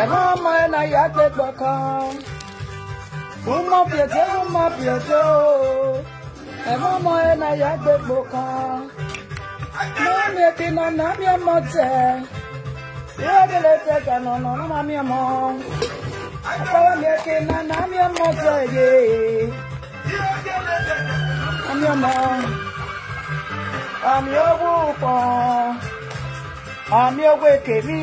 Eva ma na ya te baka. Uma pieto. Eva ma na ya te baka. No me tina na mi amote. Ya de le te kana no na mi amo. Apa me tina na mi amote ye. Ami amo. Ami owo Ami owe kemi.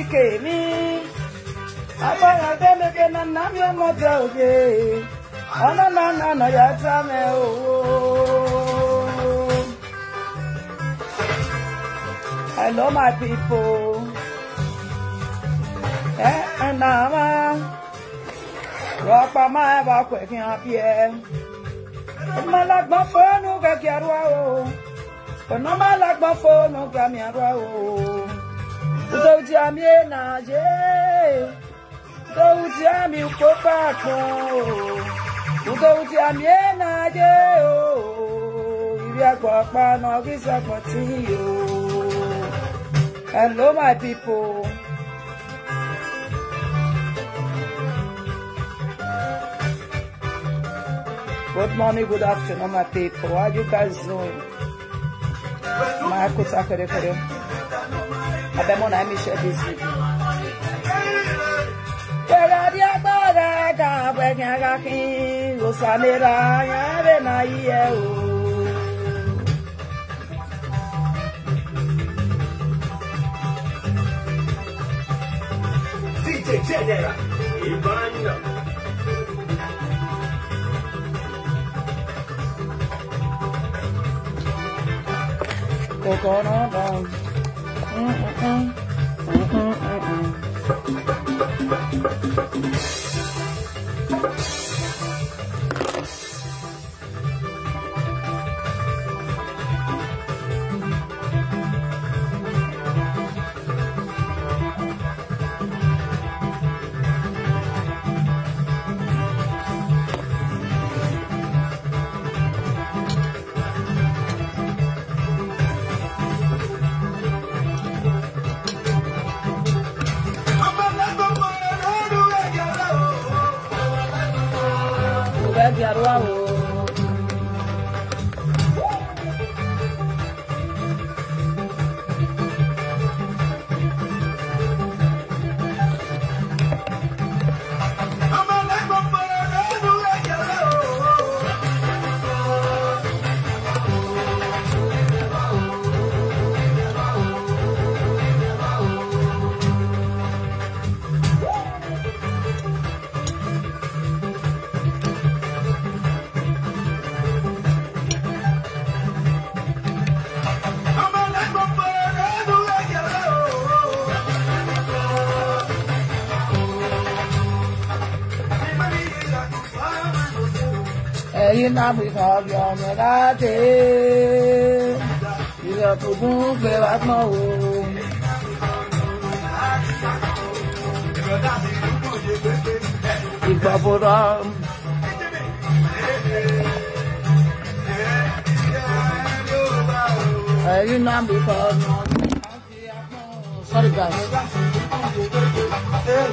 Abaya demeke na nami amote oye. Ana na ya tame o. Hello my people. Nama. Ropa ma ba kwekin apie. Malagba fonu ga kiarwa o. Kono malagba fonu ga mi arwa o. Udoji ami na je. Udoji ami ukopa ko. Udoji ami na je o. Ibi agba pa no gisa poti o. Hello my people. Good morning, good afternoon, my people. How you guys doing? My kuta kare. Abemona, let me share this video. DJ General, Ivana. You know we have your melody. You have to move back my home. You bubble up. You know because sorry guys.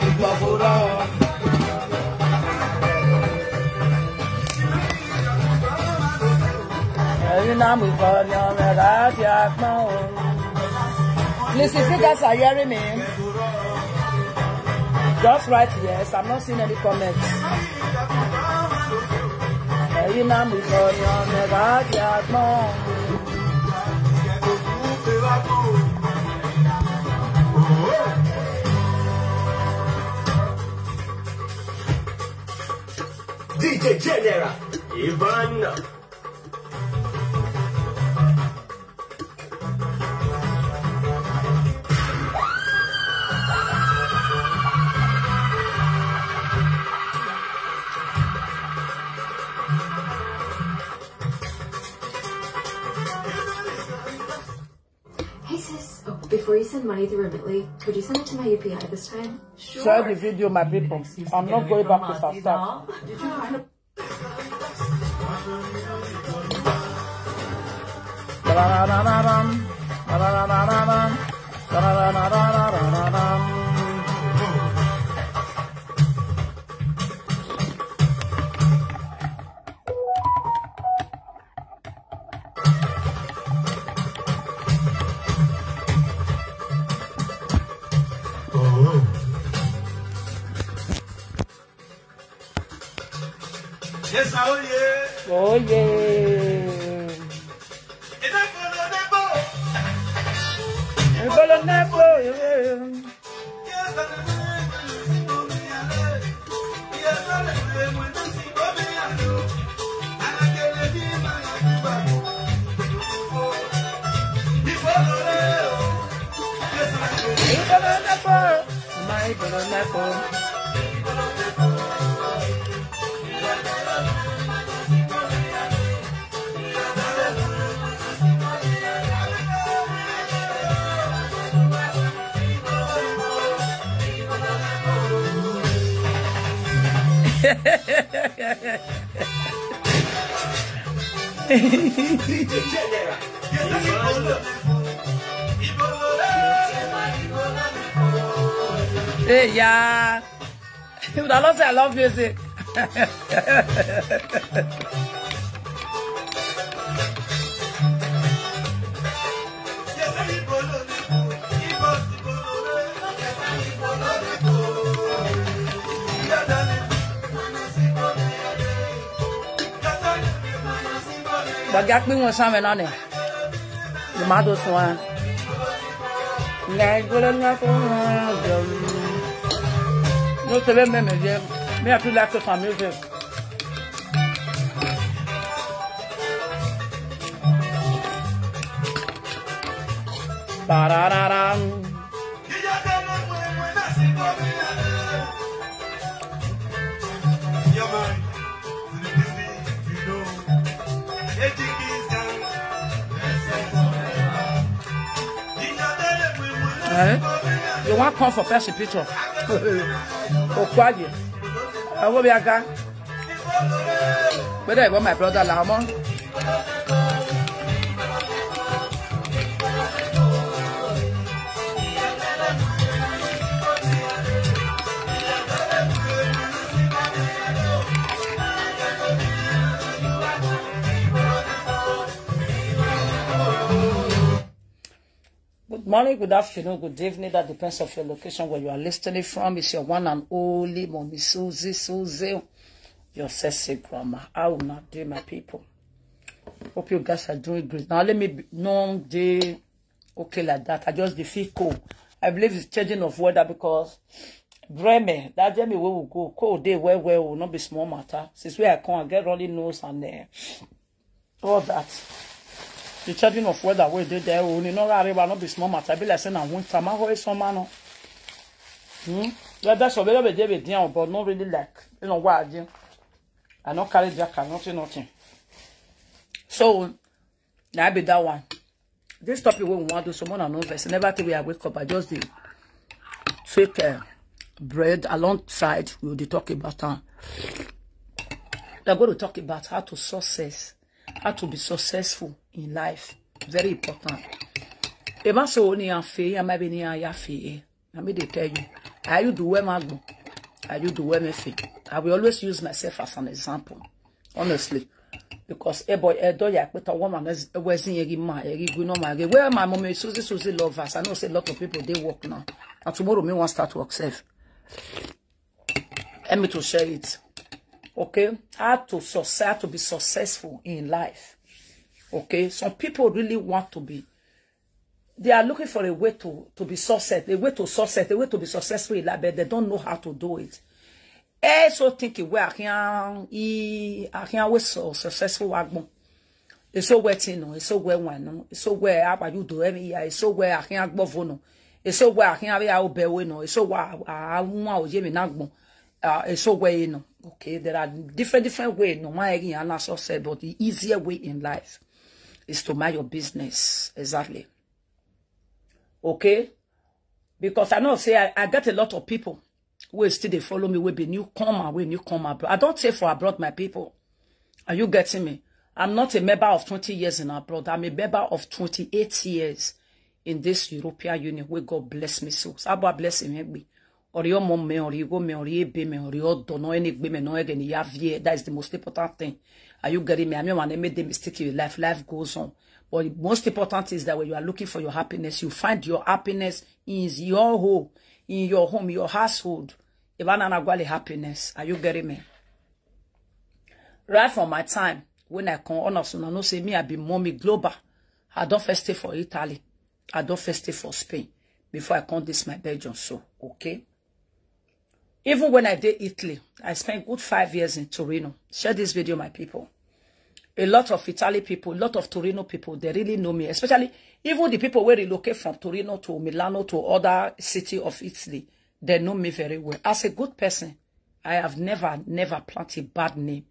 You bubble up. Please, if you guys are hearing me, just write yes. I'm not seeing any comments. DJ General, Ivana. Before you send money through Remitly, could you send it to my UPI this time? Sure. Share the video, my people. I'm not going back to South. Did you find a... Oh yeah. Hey, yeah. You would not say I love music. But get me one something on it. The models one. No, te ven même bien. Mais à plus là que famille. Barararam. You want come for person picture? Oh, quiet. I will be a guy. But I want my brother Lama. Good morning, good afternoon, good evening. That depends on your location where you are listening from. It's your one and only Mommy Suzy Suzy, your sexy grandma. I will not do, my people. Hope you guys are doing great. Now let me know the okay like that. I just feel cold. I believe it's changing of weather because Bremen, that Jamie will go cold day where will not be small matter. Since where I come and get running nose and all that. The changing of weather we did there, we know that not be small matter. Be like saying I winter, my whole summer no. That's a very big deal, but not really like what I do. I not carry jacket, nothing. So now be that one. This topic we want to do someone I know verse. Never till we are wake up. I just did take bread alongside. We will talk about we're going to talk about how to be successful in life. Very important. If I say only a fair, maybe near a fair. I may tell you, I you do well, Magbo. I you do well, me fair. I will always use myself as an example, honestly, because a boy, a dog, but a woman is wasting a man, a good no man. Where my mom is Suzy lovers. I know say a lot of people they work now, and tomorrow me want start work safe. Let me to share it. Okay, how to be successful in life. Okay, some people really want to be. They are looking for a way to be successful, a way to be successful in life, but they don't know how to do it. So thinking where I can was so successful. It's so waiting, no. It's so where one, it's so where I you do every year. It's so where I can't go for no. It's so where I can't have our bear no. It's so where I want Jimmy Nagbo. It's so way, you know. Okay, there are different ways. No matter again, I also said, but the easier way in life is to mind your business. Exactly. Okay, because I know say I get a lot of people who still they follow me. Will be newcomer. I don't say for abroad, my people. Are you getting me? I'm not a member of 20 years in abroad. I'm a member of 28 years in this European Union. Where God bless me so. So God bless me. Or your mom me, or you go me, or you be me, or you don't know any women, no again. You have that is the most important thing. Are you getting me? I mean, when I made the mistake in life, life goes on. But the most important is that when you are looking for your happiness, you find your happiness in your home, your household. If I not happiness, are you getting me? right from my time, when I come on us, no say me, I be mommy global. I don't first stay for Italy. I don't first stay for Spain. Before I come this my Belgium, so, okay? Even when I did Italy, I spent good 5 years in Torino. Share this video, my people. A lot of Italy people, a lot of Torino people, they really know me. Especially, even the people who relocate from Torino to Milano to other city of Italy, they know me very well. As a good person, I have never planted bad name.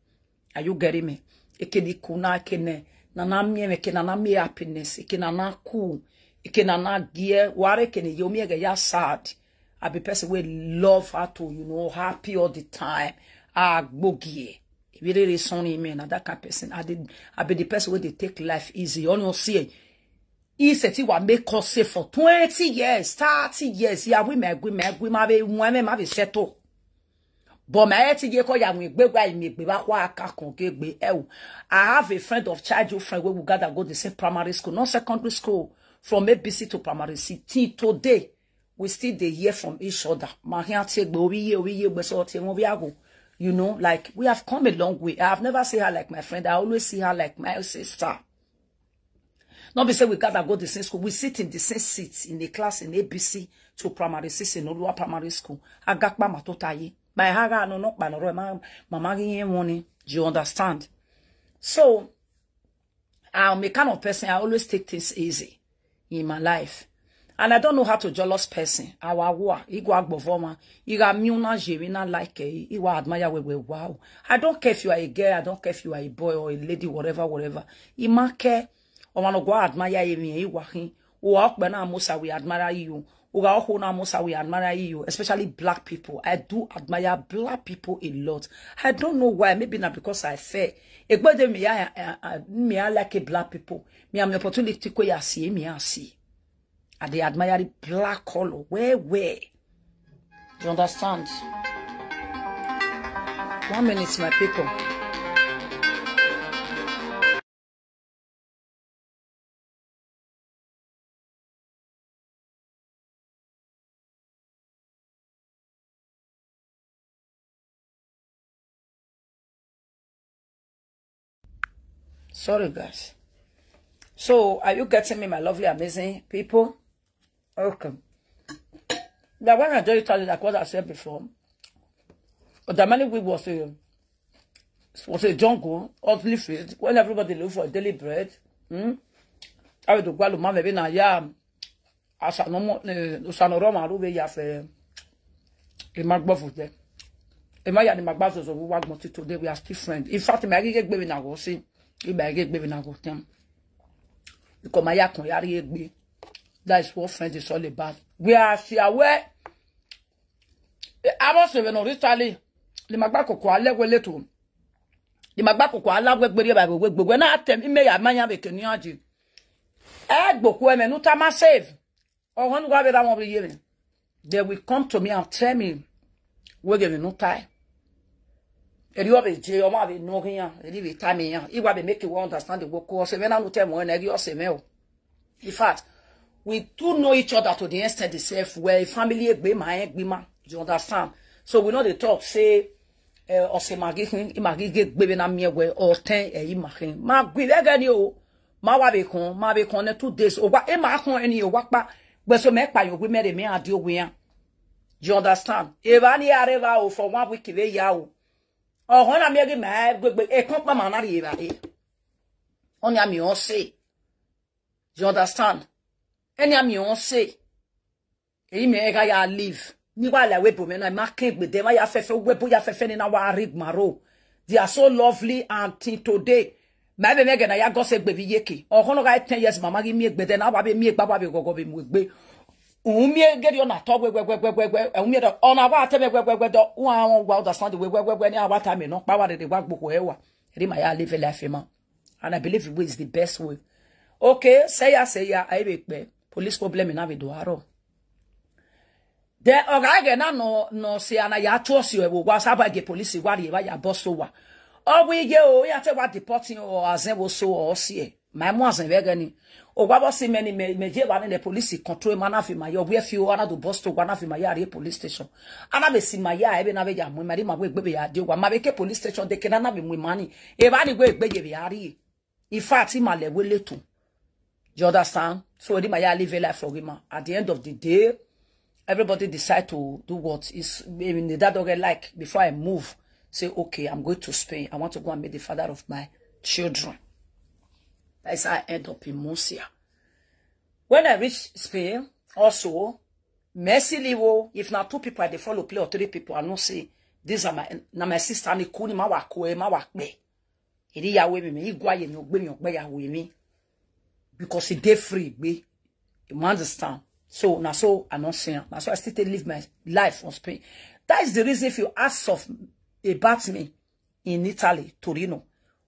Are you getting me? Eke di kuna, eke ne, nanamie, eke nanamie happiness, eke nana cool, eke nana gear, ware eke ne yomi ege ya sad. I be person we love her to, you know, happy all the time. Bogie. Really sonny me, and that kind of person. I be the person where they take life easy. You know, see, he said he will make us say for 20 years, 30 years. Yeah, we may be settle. But my year call ya me I have a friend of childhood friend where we gather go the same primary school, not secondary school, from ABC to primary C. Today, we still they hear from each other. You know, like, we have come a long way. I have never seen her like my friend. I always see her like my sister. Not be say we gotta go to the same school. We sit in the same seats in the class in ABC to primary 6 in Olua primary school. I got my matotaye. My haga no not by no mama money. Do you understand? So, I'm a kind of person. I always take things easy in my life. And I don't know how to jealous person. Igwa gbovoma. Iga miuna jewina like iwa admire we wow. I don't care if you are a girl, I don't care if you are a boy or a lady, whatever. Ima care o mano go admire me iwa hin. Uwa okbena amusa we admire you. Uga okuna amusa we admire you, especially black people. I do admire black people a lot. I don't know why, maybe not because I fair. Egbode me I like black people. Me am opportunity ko ya see me I see. And they admire the black color. Where? Do you understand? 1 minute, my people. Sorry, guys. So, are you getting me, my lovely, amazing people? Okay. That when I tell you like what I said before, the money we was a jungle, ugly field, when everybody look for daily bread. I would go to Mamma Bina Yam. Asanoroma Rube Yafe. A Magbuff there. A Maya and Magbasos of Wagmoti today, we are still friends. In fact, I get baby now, see. If I get baby now, go them. Because my yak, that is what friends is all about. We are aware. I was even originally the Magbako Kuala Weletu. The Magbako Kuala Webber, when I tell me, I may have a Kenyaji. Egg book women, no time I save. Or one grab it out of the year. They will come to me and tell me, we're giving no time. And you have a jail, or no here, and leave it time here. You will make you understand the work course, and then I will tell one egg your same. In fact, we do know each other to the extent itself where family be my do you understand? So we know the talk say or say magi get baby na me where or 10 imagine. Ma gbe again you ma wa be kon 2 days o wa e ma kon eni o wa pa gbe so me pa yo gbe me adi o we an. Do you understand? Eva ni areva o for 1 week we ya o. O hon na me ge ma gbe e kon pa ma na re eva e. On ya mi on say. Do you understand? Any am you say, mega ya live. Ni wa la webo me na marking with them. Ya fefe webo ya fefe ni na wa rig maro. They are so lovely and today. Maybe mega na ya go say baby yeki. O hono ga 10 years mama gi mi egbe den na wa be mi egba be gogo be mu egbe. Umi get you na talk we. Umi da ona wa tebe we do. Wa understand the we ni wa time no pa wa de wa gboko ewa. Ri ma ya live life man. And I believe it is the best way. Okay, say ya I be police problem in Avidoaro. Then Ogagena no see ana ya toss you was about get police wadi ya boss over. Oh we ya te what deporting or azen so or see. My moise vegani. O wabo si many me je ba the police control mana fi my we fi ana do boss to wana fi my area police station. Ana be si my ya ebe na be ja mo mari ma we gbe ya de wa ma be ke police station de ke na be mo mani. E ba ni we gbe je be ari. In fact, ma le we letu. You understand? So my ya live a life for him. At the end of the day, everybody decide to do what is in the dad like before I move. Say, okay, I'm going to Spain. I want to go and meet the father of my children. That's how I end up in Murcia. When I reach Spain, also, mercily, if not 2 people, they follow play or 3 people, I know say, these are my sister, and kuni ma wakwe, ma wakbe. He ya we me, he gwa ye no gbe mi ogbe ya we me. Because he dey free, be. You understand? So, now so, I'm not saying, now so I still live my life on Spain. That is the reason if you ask about me in Italy, Torino,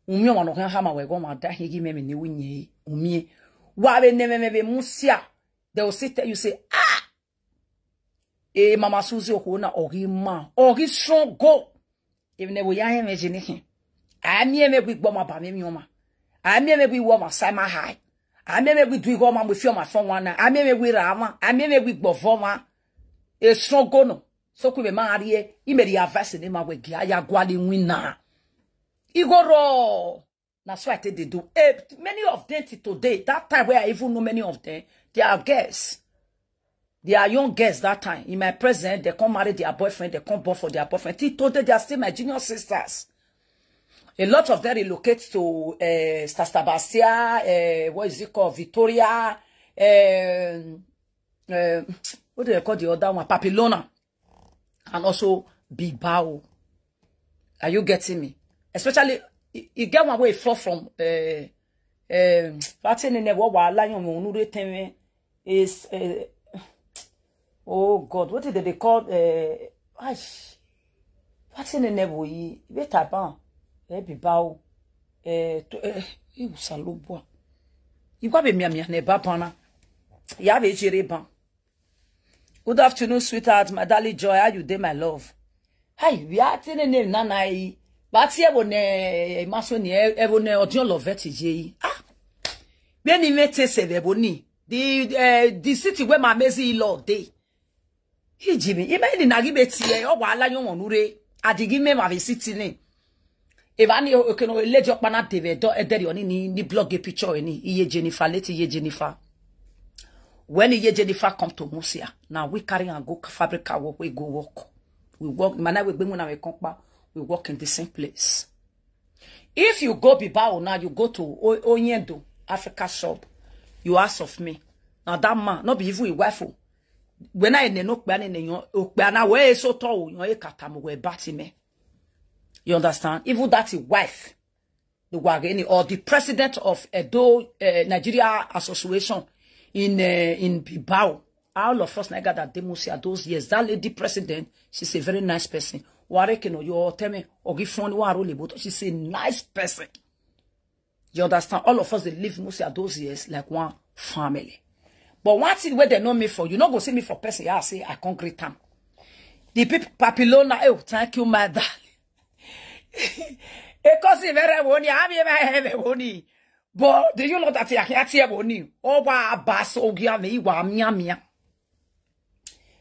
umyo wano kan hama wego ma da higi me ni winye umie wa be me musia they will sit there you say mama Suzy okona ori ma ori strong go even ne wo ya he imagine him ami me gbe gbo ma ba me mi o ma ami me gbe wo ma sai ma high ami me gbe do go ma mo fi o ma fon wan na ami me gbe ra ma ami me gbe gbo fo ma e strong go no so ku be ma ari e me the advice ne ma we gia ya gwale wina Igoro. That's why they do. Many of them today, that time where I even know many of them, they are girls. They are young girls that time. In my present, they come marry their boyfriend, they come born for their boyfriend. Today, they are still my junior sisters. A lot of them relocate to Stastabastia, what is it called? Victoria, what do they call the other one? Papilona. And also Bilbao. Are you getting me? Especially, you get one way fall from is oh God, what did they call what's in the never ye betaban Bilbao you salubwa you got be me neba pana you have a jiriban. Good afternoon, sweetheart, my darling joy, how you day, my love? Hey, we are telling them nana. But here when masoni evone odion loveti je beni mete seve boni the city where my mezi lord dey he jimi imeni nagibeti e o wa ala yon onure adigi me ma city ni evani okeno lejo pana tv do ederi oni ni blog picture ni iye Jennifer leti iye Jennifer when iye Jennifer come to Murcia now we carry and go fabric work we go work we work mana we gbe mu na we kompa we work in the same place. If you go Bilbao now, you go to Onyendo, Africa shop, you ask of me. Now that man, not be even a wife. When I no plan way so tall, you katamu we batime. You understand? Even that wife, the wageni or the president of Edo Nigeria Association in Bilbao. All of us nigga that demonstrate those years. That lady president, she's a very nice person. Warekeno you tell me or give phone but she's a nice person. You understand? All of us they live mostly at those years like one family. But one thing where they know me for, you not go see me for person. I say I can't greet them. The people Papilona, oh thank you, my darling. Because very woni, I have woni. But do you know that I can't see woni? Oh wa bass oh me wa mia.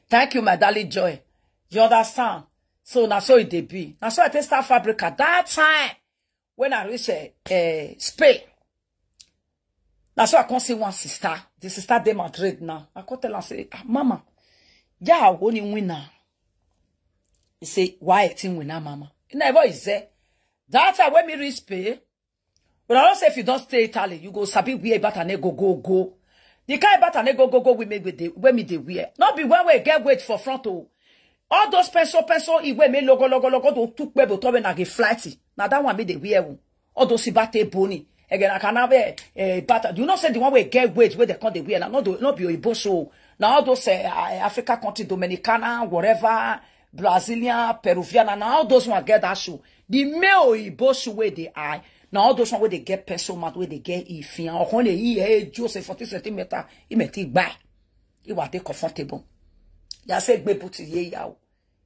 Thank you, my darling joy. You understand? So now so it be. Now so I take South Africa. That time when I reach Spain. Now so I can see one sister. The sister de Madrid now. I can tell her say, Mama, yeah, only winner. He say, why a team winner, Mama? It never is there. That time when me reach Spain. But I don't say if you don't stay Italy, you go sabi we about and go. The kind about and go we make with the when me the wear. Not be when we get wait for front oh. All those pencil iwe me logo do took web to be like a flighty. Now that one made the wear. All those ibate boni. Again, I can have a batter. Do you not say the one we get wage where they call the wear? Now not be a show. Now all those Africa country, Dominicana, whatever, Brazilian, Peruvian, and all those one get that show. The male Ibo show where they are. Now all those one where they get pencil mat where they get ifian or only Jose 40 centimeter. He may take back. He will take comfortable. Ya say gbe put ye yawo.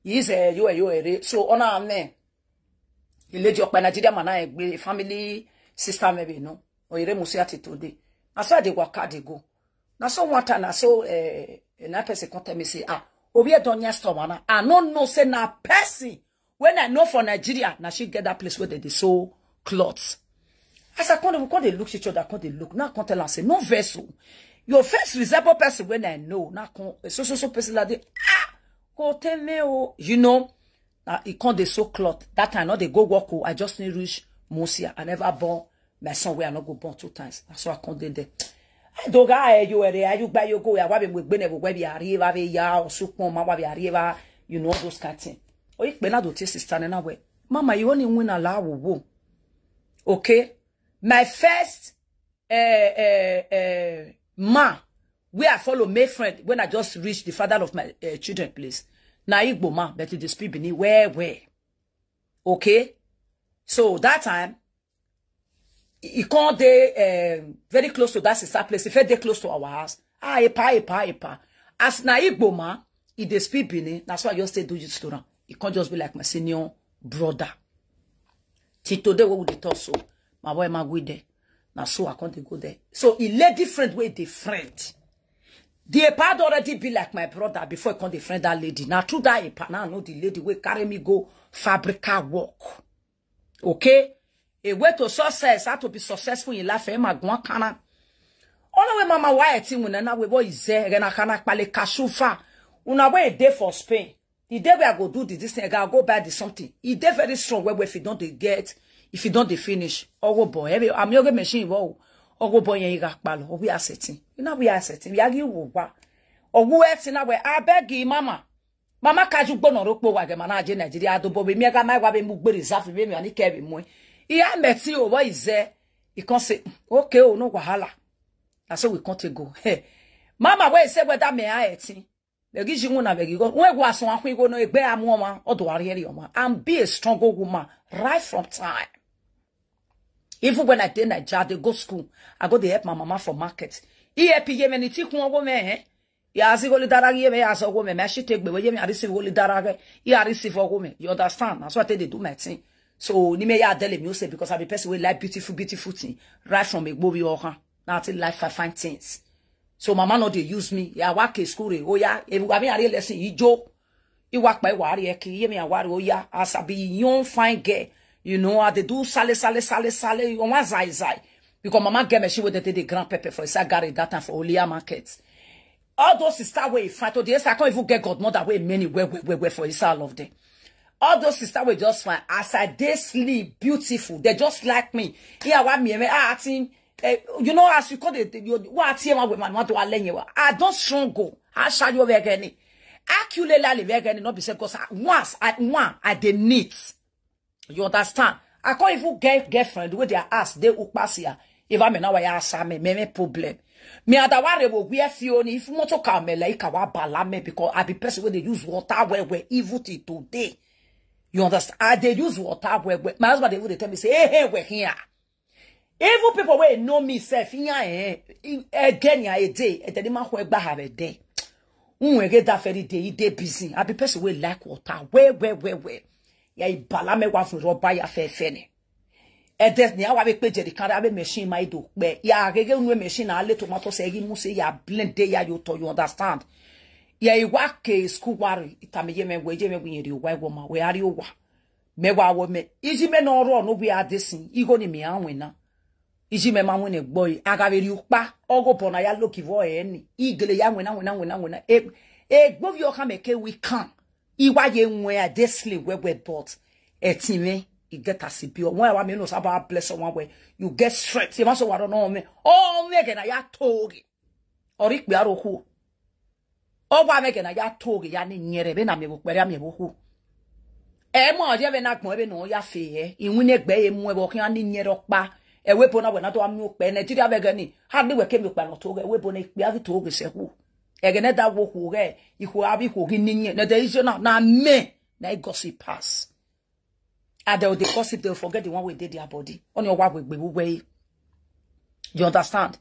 Yi say you ere. So ona ame. Ile jo pa Nigeria man na gbe family sister maybe no. O ere Murcia today. That's why they work hard, they go. Now, so one time, I saw a person contact me say, we don't yes, I don't know, say, na person. When I know for Nigeria, now she get that place where they sew clothes. As I come, they look each other, they look. Now, come tell and say, no vessel. Your first resemble person when I know. Now, so person like that, go tell me, oh, you know, it can't they sew cloth. That time, not they go walk, I just need reach Mosia. I never born my son where I not go born 2 times. That's why I can't there. Do guy you are you buy you go ya wabe we bene we be arriva we ya or supon ma wabe arriva, you know those kind of things. Oh, you bena do taste standing na way. Mama, you only win allow wo. Okay? My first ma where I follow my friend when I just reached the father of my children place. Na Igbo ma, but it is people ni where. Okay? So that time he can't very close to that sister place. If they close to our house, epa. As na Igbo ma, he dey speak Benin. That's why I just say do it to he can't just be like my senior brother. Till today we would talk so. My boy ma go there. Now so I can't go there. So he lay different way different. The epa already be like my brother before I can't friend that lady. Now through that epa, now I know the lady will carry me go fabrica work. Okay? A way to success, how to be successful in life, ma gwan kana. Ono we mama why ti mu na we boy ize re na kana pale kashufa. Una we a day for Spain. The day we are go do this thing, I go buy the something. It day very strong where if you don't get, if you don't finish. Ogo boy, I'm yoga machine wo. Ogo boy yen iga palo. We are setting. You know we are setting. We are give wa. Ogo e na we I beg you mama. Mama kaju gbono rokpo wa ge mana je Nigeria do bo be mi ga mai wa be mu gbe reserve be mi ani ke be mu. Yeah, Betty, oh, what is there? You can't say, okay, oh, no, wahala. That's how we can't go. Hey, Mama, where say whether may I eat? The gives you one of you go. Where was one we go no a bear woman or do I and be a stronger woman right from time. Even when I did that job, they go school. I go to help my mama for market. Iye-eki ye meni ti kun woman, eh? Ya si goli daragi me as a woman, me she take me we me receive goli daragi. Ya receive a woman. You understand? That's what they do my thing. So, ni me ya dele me say because I be person we like beautiful thing right from a bobi oha. Now till life I find things. So mama no they use me. Ya work a school oh ya. If we have a lesson, ijo. You work by iye-eki. Ye me a wari oh ya. As a be young fine girl, you know how they do sale. On one zai. Because mama get me she would the grand pepper for a garage that time for Olia market. All those sister way fight. Oh, yes, I can't even get godmother way many where for his all of them. All those sisters were just fine. As I they sleep, beautiful. They just like me. Here, what me acting. You know, as you call it, what here, what do I learn you? I don't strong go. I shall you again. Accurately, again, not be said because once I the needs. You understand? I can't even get girlfriend with their ass. They will pass here. If I'm now, I ask me problem. Me adaware wo we fioni if moto kamela ikawa balame because I be person where they use water where evil till today. You understand? They use water where my husband they would tell me say hey we're here. Evil people where know me self here again ya a day and then man who have a day. We get that very day they busy. I be person where like water where. Ya balame wa fun roba ya fe. Edes ni awa be peje di kan abe machine mai do pe ya gege nwe machine na le tomato se gi mu se ya blend de ya you to you understand ya I work school wari itameye me we je me wi ri wa ma we ari owa me wa wo me iji me no ro no bi adesin igo ni mi anwe na iji me ma won egbo aga be ri upa ogo bona ya loki vo ni igele ya nwe na egbo vi o ka meke we can iwa ye nwe adesli we but etime you get a CPO. When I mean, about bless someone where you get straight. You must know what I know me. Oh, Megan, I ya togi. Or it be a who. Oh, why Megan, I ya togi. Yani nyere be na me where I me who. Mo, you have not more no ya fee. In winning bay, more walking on in Yeropa. A weapon of another milk pen. And did have a gunny. Hardly we came with Panotoga, a weapon a be able to toga say who. Again, that walk who gay. You who are be cooking in the days you not now me. Na gossip pass. And they will gossip, they'll forget the one we did their body. On your way. You understand?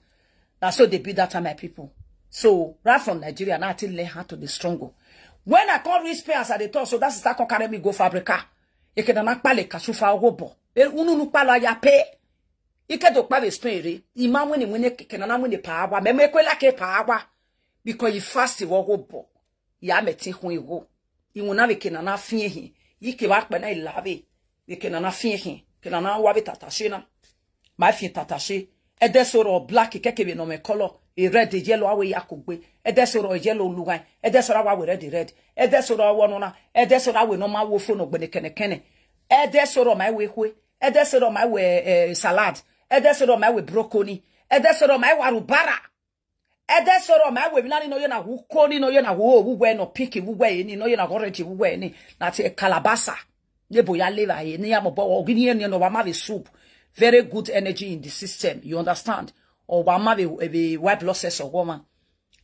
That's so they beat that time, my people. So, right from Nigeria, now till learn how to be stronger. When I can't reach pay as I talk, so that's start carry me go fabrica. You can not pale kashufa ogobo. Unu pala ya pay. ike do pa be spere ima wini wini kenana wini paawa me kwela ke paawa because you fast wo go bo ya meti ho ego iwuna be kenana fie hi yike ba pa na ilabe be kenana fie hi kenana wa be tatashe na ma fie tatashe edesoro black keke be no me color e red yellow awe yakogbe edesoro yellow lugan edesoro awe red edesoro awo no na edesoro awe no ma wo fo no gbene kene edesoro my we hwe edesoro my we salad edesoro my we broccoli edesoro my warubara edesoro my we binani no ye na wuko ni no ye na wo wugwe no piki wugwe ni no ye na orange wugwe ni na te kalabasa yebo ya liver ye ni ya mo bo ogini ni no wa ma be soup. Very good energy in the system. You understand? Or wama be white blood cells or woman.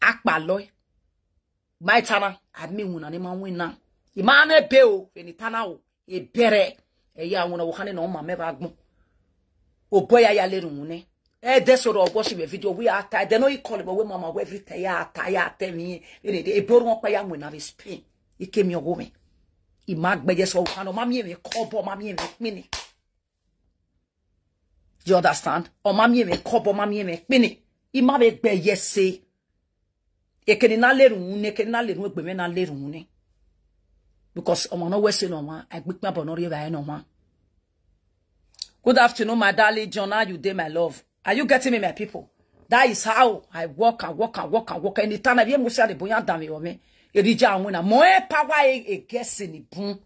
Akba loy. My tana. Admi wuna ni man wina. Imane beo. Eni tana o. E bere. E ya wuna wakane no ma meba agmo. O boya ya leru mune. E desoro o worship video. We are tired. They know you call it, but we mama we every time ya ata me. E boru wakpa ya wina ve spin. Ike mi ogome. Imag bejeso wakano. Mami me kobo. Mami me mini. You understand? O mami me kobo mami me pini. Ima be gbe yese. E keni na lerun ne keni na lerun egbe me na lerun ne. Because omo no wese no ma, I gbik ma bonori ba no ma. Good afternoon, my darling John. How you day, my love? Are you getting me, my people? That is how I walk and walk and walk and walk. Anytime I be musa de boya dami o me. Erija anwuna mo power e gesi ni bun.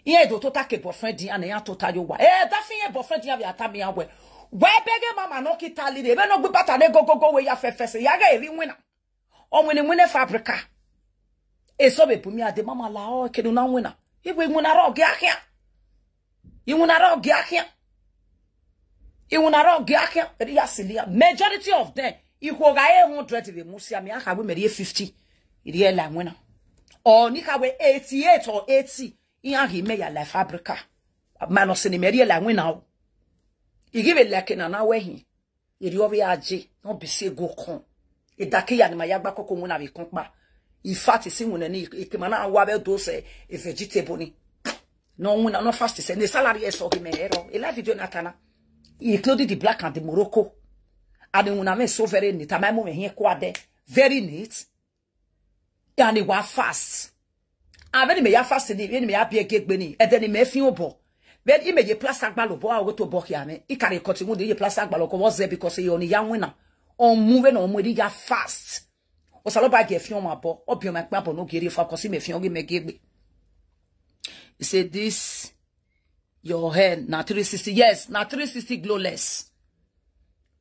Iye do tota ke boyfriend di ane ya tota yo wa. Da fin ye boyfriend di ya bi atami ya we. Why bege mama no kitali de be no gbe pata de go we ya fefese ya ga eri wina o wini fabrica e so be pumi ade mama la o kedu na wina igwe wina ro gi ahia eri ya silia majority of them ihwo ga 100 be musia me aka we meri 50 iri e la wina o ni ka we 88 or 80 in hi me ya la fabrica manos ni meri la wina o you give it like na wehi iri obi aje no be se go kon e dake ya ni mayagba koko mu na be kon pa in fact si wona ni ikemana wa be do se e vegetable ni no wona no fast se the salary is okay me ero e la video na kana including the black and the Morocco and wona me so very neat am mo me here kwade very neat and it was fast aveni me ya fast ni me ya bia gegbe ni e de ni me fi obo. But image plaster gbalobo a woto bok ya me. I carry continue the plaster gbalobo was there because he only young winner. On moving on with ya fast. O saloba ge fion ma bo. Obi o ma pa bo no geri fa kosi me fion ge me gebe. He said this your hair na 360. Yes, na 360 glowless.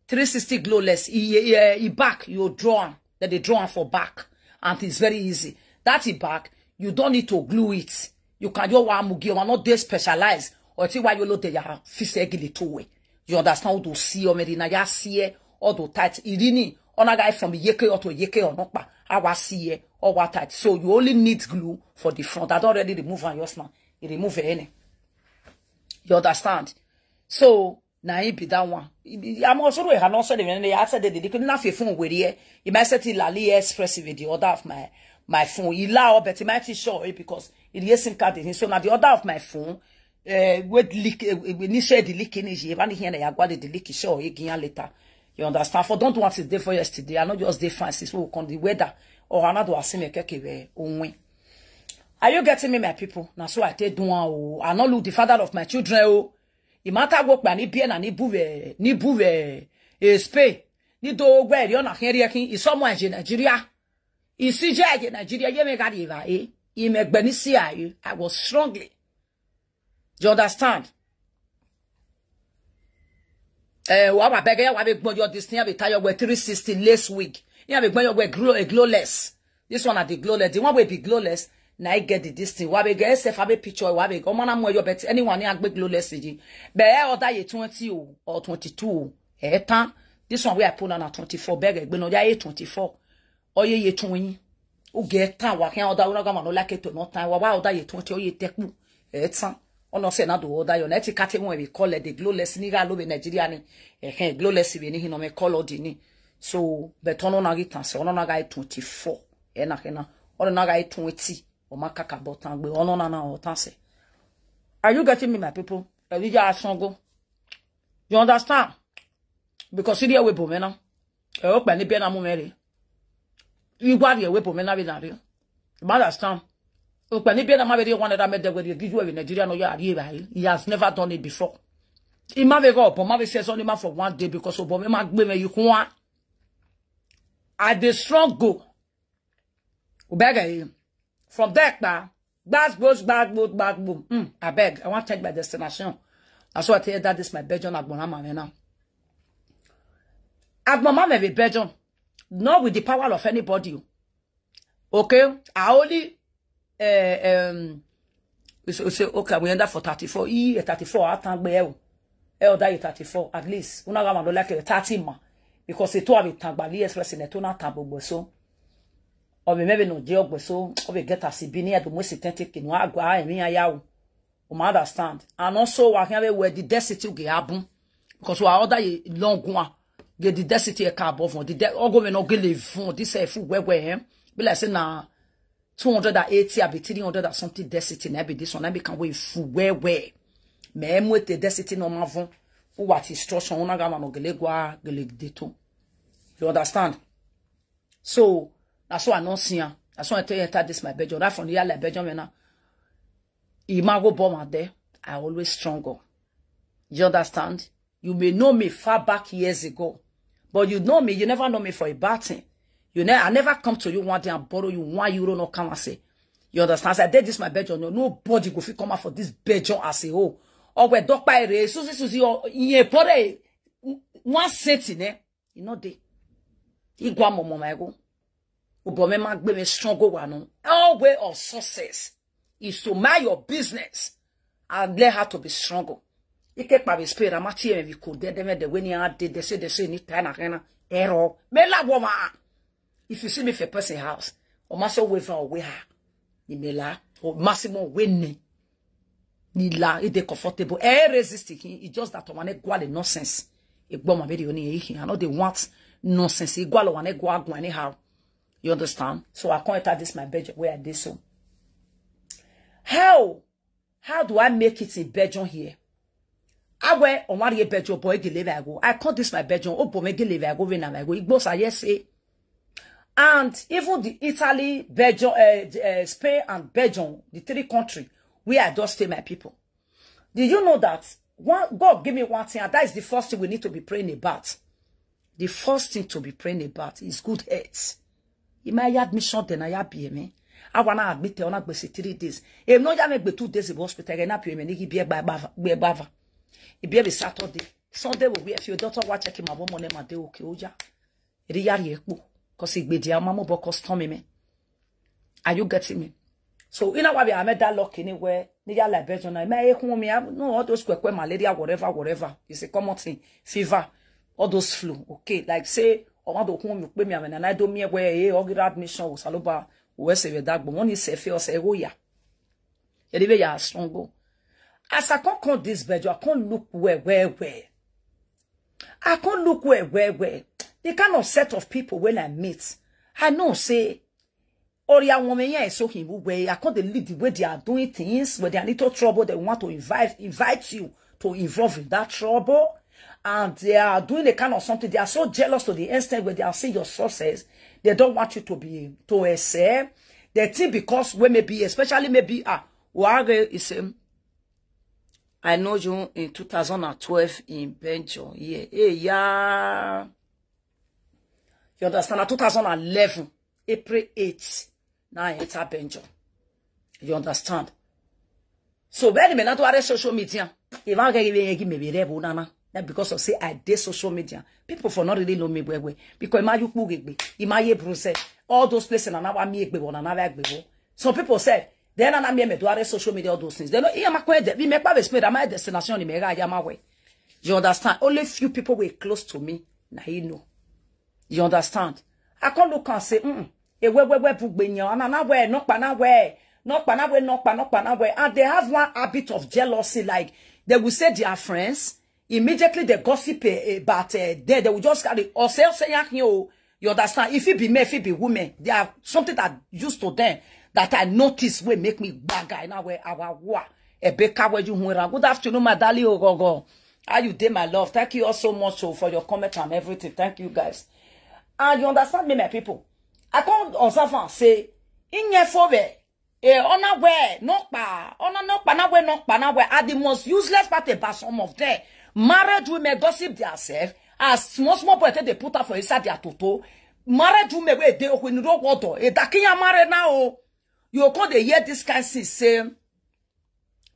360 glowless. I back you draw that they draw for back and it's very easy. That back you don't need to glue it. You can just want mugi or not they specialize. Or see why you look ya fise gili towe. You understand how to see or medina ya see or do tight. Irini on a guy from iye-eki or to iye-eki or not pa. I see or what tight. So you only need glue for the front. I don't already remove on yours now. You remove any. You understand? So na it be that one. I'm also we have not said the answer they couldn't have your phone with here. You might set it AliExpress with the order of my phone. You allow but it might show it because it is SIM card in so now the order of my phone. With leak, we need share the leak in here. When here, I got the leak show again later. You understand? For don't want it there for yesterday. I not just day fancy. So on the weather or another see me keke we. Are you getting me, my people? Now so I tell do I not look the father of my children. Oh, it matter work by ni bien and ni bouve spay ni do where you're not here. Is someone in Nigeria? Is CJ in Nigeria? You make it. You make Benisia. I was strongly. Do you understand? Wa beg ya wa be gbon your this thing be tie your 360 lace wig. You be gbon your glowless. This one are the glowless. The one will be glowless. Now I get this thing. Wa be get self have a picture. Wa be go man mo your bet anyone here be glowless ji. Be order ye 20 or 22. Tan. This one we I put on 24 beg gbe no ya 24. Or ye 20. O get tan wa kan order we no ga man no like it to no time. Wa order ye 20 or ye teku. Tan. Ono se na do order yo na ti kate mo we call it the glowless ni ga lo be Nigeria ni glowless be ni hino me call odi ni so but ono na gi tan se ono na ga 24 na kena ono na ga 20 o makaka botan gbe ono na o tan se. Are you getting me, my people? You understand? because you we bomena. E o pa ni bia na mo mere. You gwa we bomena be na re. You understand? O pa ni bia na ma be one that made the way give you in Nigeria no you are here. He has never done it before. He ma be go upon ma be say only for one day because of me ma gbe me you kwa. I dey strong go. Ubega from there now. Back boom. I beg. I want to take my destination. That's why I tell you that this is my Belgian Agbonama now. Agbonama may be Belgian. Not with the power of anybody. Okay? I only we say okay, we end up for 34. 34 I can't be die 34 at least. Una gama do like 30 ma. Because it to have it tangbali express in a tona tabo so. Or maybe no job so or get a sibini at the most authentic in what I mean I understand. And also I can where the density get happen because we are other long one get the density a car above the or go no get live for this full where him be like say na 280 abi 300 or something density na be this one I be can wait full where me with the density no mavon what instruction una ga no gele gwa gele deto. You understand? So that's why I don't see her. That's why I tell you that this my Belgium. Right from the year like Belgium now. Imago bomb there. I always stronger. You understand? You may know me far back years ago. But you know me, you never know me for a bad thing. I never come to you one day and borrow you €1 no come and say. You understand? I did this my Belgium. Nobody go fit come out for this Belgium as a whole. Or we dog by Ray, Suzy Suzy or iye-eki one cent in there. You know they. Igwa momo my go. Ubome magbe me struggle one. Our way of success is to mind your business and learn how to be stronger. You keep my spirit. I'm at here. We could them the when you did they say ni time error. Me la woman. If you see me for person house, or maso way from way ha, ni me la or maximum winning. Ni la it de comfortable. Resisting. It just that one equal the nonsense. It bomb my video ni I know they want nonsense. Equal one equal anyhow. You understand? So I can't enter this my Belgium where I did so. How do I make it in Belgium here? I wear on one year Belgium boy give I go. I call this my Belgium. Oh, boy, me give I go when I go. It goes I say. And even the Italy, Belgium, Spain and Belgium, the three countries where I just stay my people. Did you know that God give me one thing, and that is the first thing we need to be praying about. The first thing to be praying about is good health. In my admission, then I be me. I wanna admit on a 3 days. If no, ya make 2 days in hospital, and up you may be a bava. It be a Saturday. Sunday will be if your daughter watch him a woman my day okay, oja. It is yari because it be the mama bokos tommy me. Are you getting me? So in a way I made that luck anywhere. Near like Belgium, I may home me. No, all those quick malaria, whatever. It's a common thing. Fever, all those flu. Okay, like say, I want to home you pay me and I don't me where or get admission was saloba. Where say that, but one is safe or say, oh yeah. Anyway, you are strong. As I can't count this Belgium, I can't look where. I can't look where. The kind of set of people when I meet, I know say, or ya woman ya so him way. I can't lead the way they are doing things, where they are in little trouble, they want to invite you to involve in that trouble. And they are doing a kind of something. They are so jealous to the extent where they are seeing your success. They don't want you to excel. They think because we may be, especially maybe, I know you in 2012 in Belgium. Yeah. You understand? 2011, April 8th. Now I enter Belgium. You understand? So when you not to social media, if I give me nana. That because of say I did social media, people for not really know me well. Because all those places and now me some people said then I me do social media all those things. They know we make my destination in way. You understand? Only few people were close to me. Now you know. You understand? I can't look and say, and they have one habit of jealousy, like they will say they are friends. Immediately they gossip about they will just carry or say you understand? If it be men, if it be women, they are something that used to them that I notice will make me bag. Now where our war a baker where you good afternoon, my darling. How you did, my love? Thank you all so much for your comment and everything. Thank you, guys. And you understand me, my people? I can't observe and say, in your fove, on where, not pa, on na where, are the most useless part about some of them. Married women gossip themselves, as small boy they put up for inside their toto. Married women where they when you don't water, a dakinya married now. You can't hear this kind of say.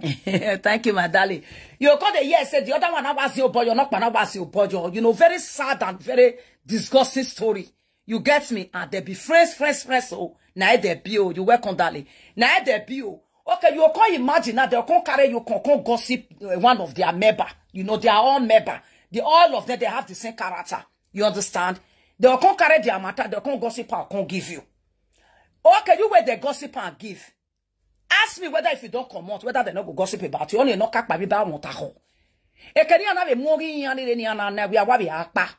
Thank you, my darling. You call the year said the other one was your boy, you're not was your boy. You know, very sad and very disgusting story. You get me? And they be friends. So now they be you welcome, darling. Now they be you. Okay, you can't imagine that they can't carry you can gossip one of their member. You know, they are all member. All of them they have the same character. You understand? They can't carry their matter, they can't gossip and can't give you. Okay, you where they gossip and give. Ask me whether if you don't come out, whether they not go gossip about you. Only no kak baby ba montaho. E keni anabe mori yani ni ana we awabi akpa.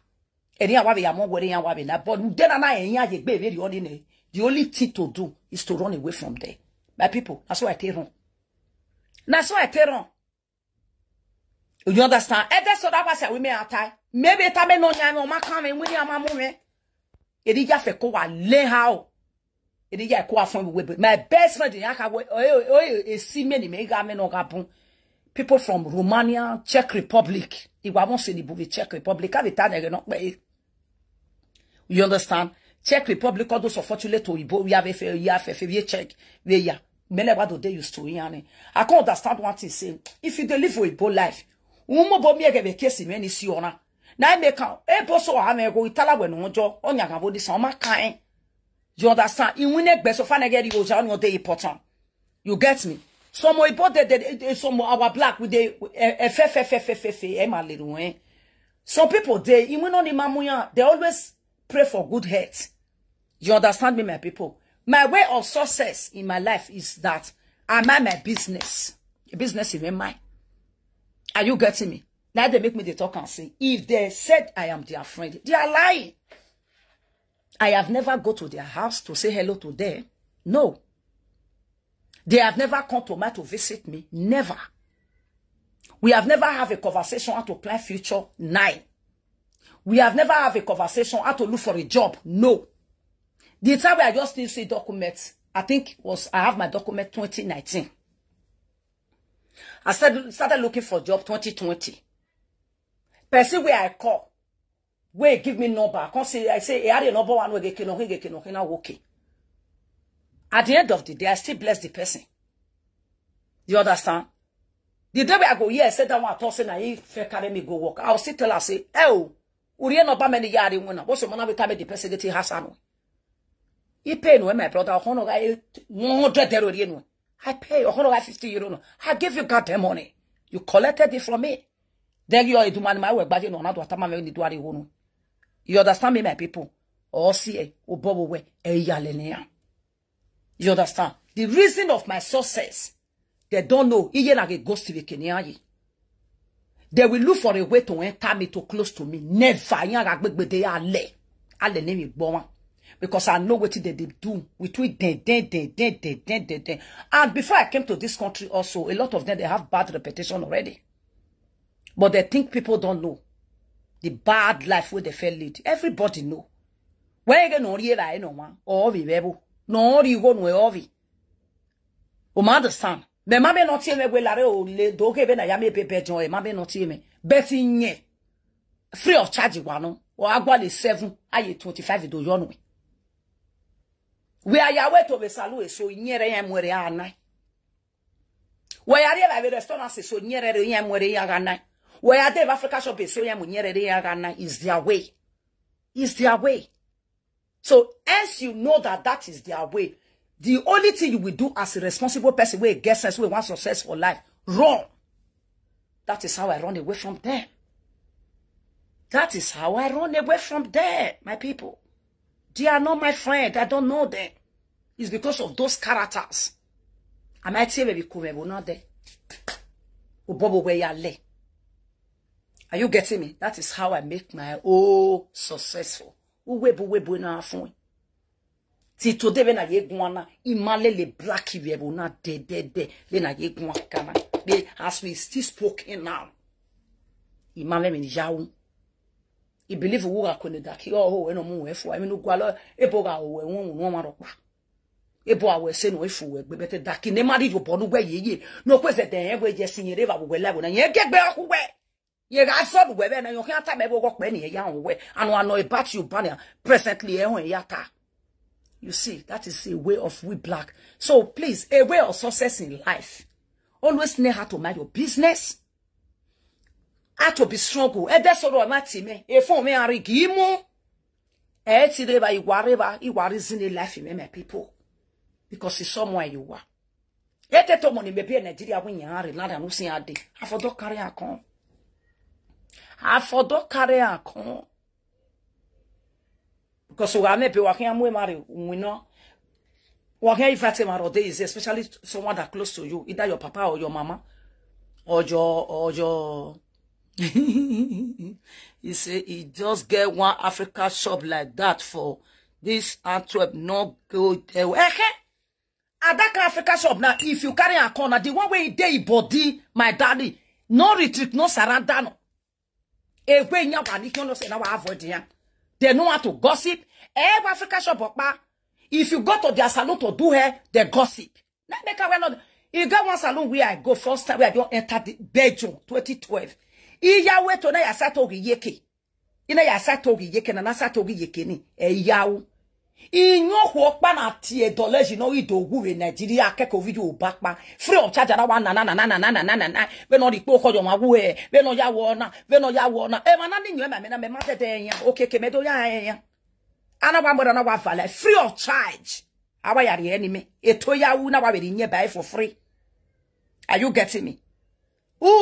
Eni awabi ya mo wori yan wabi na. But then ana enya ye gbe very ordinary. The only thing to do is to run away from there. My people, that's why I tell you. That's why I tell you. You understand? And that's what I was we may atai. Maybe tabe no nyame o makame we ya mamume. E di ja fe ko wa le how. My best friend in people from Romania, Czech Republic. You understand? Czech Republic, all those unfortunate to Ibo, we have a check. They used to. I can't understand what he's saying. If you live with Ibo life, now I make out a bosso go Itala when on your this on my kind. You understand? In winning best of get you on day important. You get me? Some more important some our black with the little. Some people they even on the mamuya, they always pray for good health. You understand me, my people? My way of success in my life is that I mind my business. A business is mine. Are you getting me? Now they make me the talk and say, if they said I am their friend, they are lying. I have never go to their house to say hello to them. No. They have never come to me to visit me. Never. We have never have a conversation how to plan future. Nine. We have never have a conversation how to look for a job. No. The time where I just didn't see documents, I think I have my document 2019. I started looking for job 2020. Person where I call. Wait, give me number. I say, I had a number one way okay. At the end of the day, I still bless the person. You understand? The day I go, yes, said that one person I carry me go work. I'll still tell her, say, oh, Uriye no ba many yard in winner. What's the money we come the person get has anu? He pay no, my brother, 100 euro. I pay 150 euro. I give you goddamn money. You collected it from me. Then you are do man my work, but you know not what I'm going to do. You understand me, my people? Or see, or bobo way, yalenia. You understand? The reason of my success, they don't know. Iye like a ghost to the Kenyan. They will look for a way to enter me to close to me. Never. They are late. I'll name it Bowen. Because I know what they do. We tweet then. And before I came to this country also, a lot of them, they have bad reputation already. But they think people don't know the bad life where they fell lead. Everybody know. Where you no real no man or we bebo. No you go no ovi. O understand? Me mabe not me we lare o le doke be na ya me pepe joy. Mabe not me. Betty nye. Free of charge one or agwa 7 aye 25 do yon we. We are ya way to be salute so nyere yam were ya na. We are here by restaurant so nyere yam were ya na. Where they have Africa shop is so is their way. Is their way. So as you know that is their way, the only thing you will do as a responsible person where gets sense, where want success for life, run. That is how I run away from them. That is how I run away from them, my people. They are not my friend. I don't know them. It's because of those characters. I might say maybe come not there. Ubobo where you lay. Are you getting me? That is how I make my own successful. Uwebo na afun. Ti today when I ye guana, imale le black webo na de. Then I ye guana. They as we still spoken now. imame mi yawu. I believe who are going to ki oh we no mu we fu. I mean ugwalo ebo ga we won marokpa. Ebo awe se no efu we bete daki ne mari yo bonu gwe yeye. No kwese den we je sinyere ba we level na ye gegbe okuwe. Ye ga so we be na yo kan ta me bo pe ni ya we. Anu ano about you bania presently e hon yata. You see, that is a way of we black. So please, a way of success in life. Always know how to mind your business. How to be strong. That's all I'm at me. If me are gimu, today you worry in life in my people. Because it's somewhere you are. To money maybe in Nigeria when you are not an using a day. I forgot carry a con. Because we are maybe working on we know. Working if I tell days, especially someone that close to you, either your papa or your mama, or your he say he just get one Africa shop like that for this Antwerp, no go there. At that Africa shop now, if you carry a corner, the one way you day body, my daddy, no retreat, no surrender, no. If we know what you know, say now avoid here. They know how to gossip. Every Africa shop, if you go to their salon to do hair, they gossip. You got one salon where I go first time where I don't enter the Belgium 2012. Iyawe to na yasato iye-eki. Ina yasato iye-eki na nasato iye-eki ni yawo. Inyo hwokpa na tie dollars no idogu we Nigeria akeko video backpa free of charge na na we no di poko yo mawu e we no yawo na e mana ni nyo me na me ma tete yan okay ke me do yan ana wa mboda na wa vale free of charge awa yare enemy eto yawo na wa be nye buy for free. Are you getting me?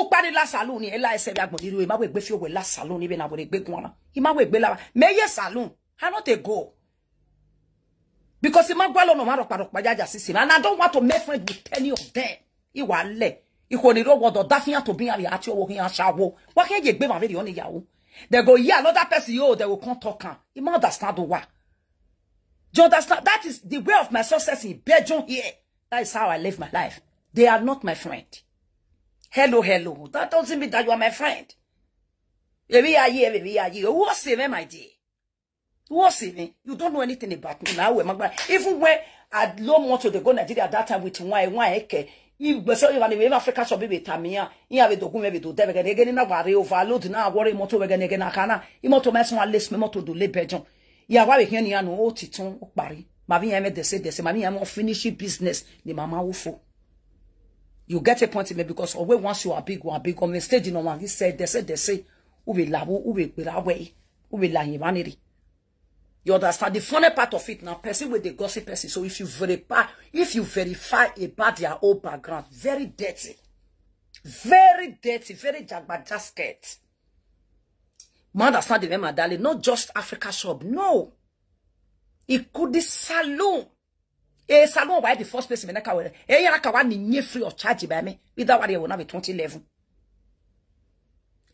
Pani la salon ni ela ese bi agbon ma we gbe fi owe la salon ni be na we gbe gun ona ma we gbe la meye salon how not a go. Because no and I don't want to make friends with any of them. Iwale. Ikoniro wodo dafia to be a ati owo hin ashawo. What can you gbe ma video on yawo? They go yeah another person yo they will come talk am. You understand the why? Do you understand? That is the way of my success in Belgium here. That is how I live my life. They are not my friend. Hello. That doesn't mean that you are my friend. Maybe are you. What's it, my dear? What's it? You don't know anything about me now. Even when I low more to the go Nigeria at that time with why you so you in Africa shop be tamia. You have a document to David again in a worry overload now worry motor again akana. Imoto mes one list me moto do le Belgium. Ya wa we here ni anu o titon okpari. Ma bi yeme de say mami am finish business ni mama wofo. You get a point in me because always once you are big on the stage no one he said they say who will labo who will away who will la humanity. You understand the funny part of it now, person with the gossip person. So if you verify about their own background, very dirty, very jagbajasket. Man, that's not the name, darling. Not just Africa shop, no. It could be salon. A salon by the first place in the car. A free of charge by me. Without what you will have a 2011.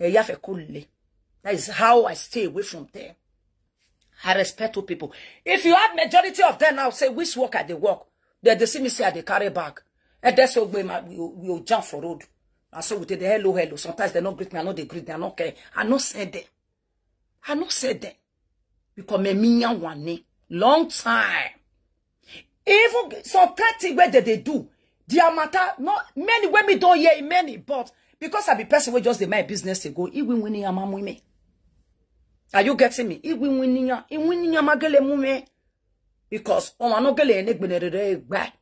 That is how I stay away from them. I respect all people. If you have majority of them now say which work at the work, they see me say they carry bag. And that's what we will jump for road. And so we did the hello. Sometimes they don't greet me, I know they greet, they don't care. I not said them. Because me minyan one long time. Even some 30 where they do, their matter, not many women don't hear many, but because I be person who just the my business to go, even winning your mom with me. Are you getting me? If we winning magele mume because on no gele enegbenere gba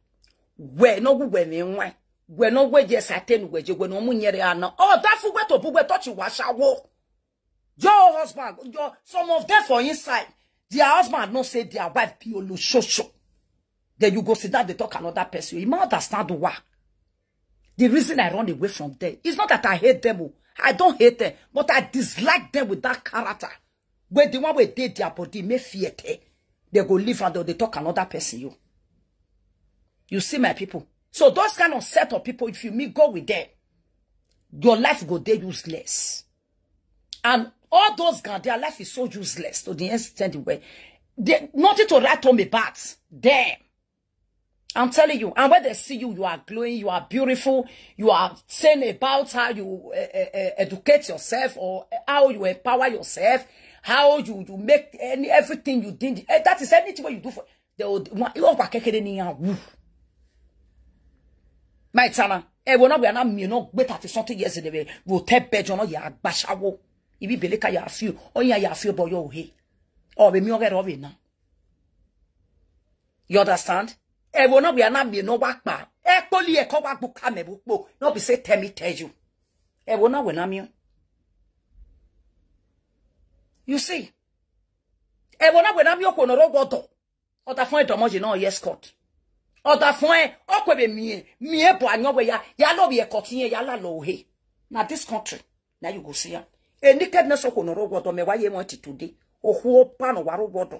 we no gwe me nwan we no gwe je certain we je gwe no munyere ana oh that fu gwe to bugwe touch washawo your husband some of them for inside their husband no say their wife be oloshosho then you go sit down they talk another person you might understand why. The reason I run away from them is not that I hate them. I don't hate them, but I dislike them with that character. When the one with their body may fear they go live and they talk another person. You see my people. So those kind of set of people, if you go with them, your life go there useless. And all those guys, their life is so useless to the extent where they nothing to write home about them. I'm telling you. And when they see you, you are glowing, you are beautiful, you are saying about how you educate yourself or how you empower yourself, how you make everything you did. That is anything what you do for they will my tana. Will not be an you know better something yesterday. Will take bedroom or ya bashawo. If you believe ya feel or ya feel boy your hay. Or be me get of it now. You understand? Will not be an no back bar. Equally a cover book come book. Not be say tell me tell you. Will not when I'm you. You see? Will not when I'm your corner water. Or the phone to no yes court. Or the phone, or be me bo anyo ya no be a continue ya la low he. Now this country, now you go see her. A nakedness of no water me why you want it today. Or who pan or waro water.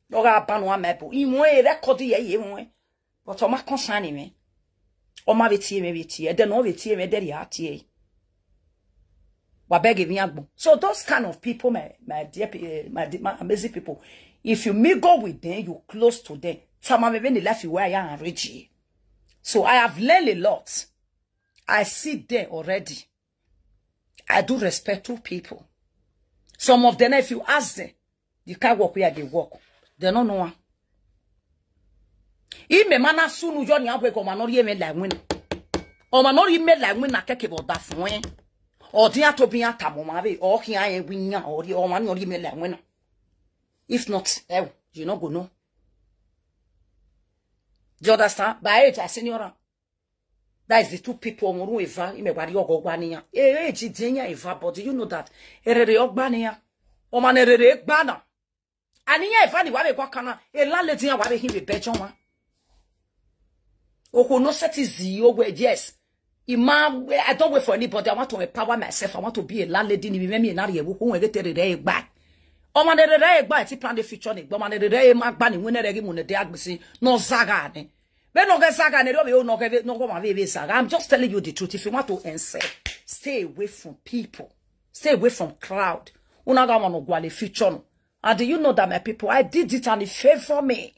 Yoga pan one maple. In way record ye one. But my concerning me. Or my maybe tea, then over tea me daddy at ye. So those kind of people, my dear, my amazing people, if you mingle with them, you close to them. Some of them left you where I am rich. So I have learned a lot. I see them already. I do respect two people. Some of them, if you ask them, you can't walk where they walk. They don't know one. If me mana sunu Johnny Aproko or manori me like win. Or manori me like win na keke about that phone. Or dia to be a tamomave, or here I win or the man or me like win. If not, you not go no. Do you understand? By age, I senora. That is the two people who eva, me wari ogogwania. Age jenya eva, but do you know that? Erere ogbania. O man erere gbana. Ani ya eva ni wabe kwa kana. E la le dia wabe him be bejonwa. O ko no set is yes. I don't wait for anybody. I want to empower myself. I want to be a landlady. Ni me na ye wo get the back. O man the re gba ti plan the future ni. Gbo man the re ma gba ni wona re gi mu ne de agbisi no zaga ni. Be no get zaga ni do no get no go ma be zaga. I'm just telling you the truth. If you want to stay away from people. Stay away from crowd. Una ga want to go the future no. And do you know that my people, I did it and it favored me.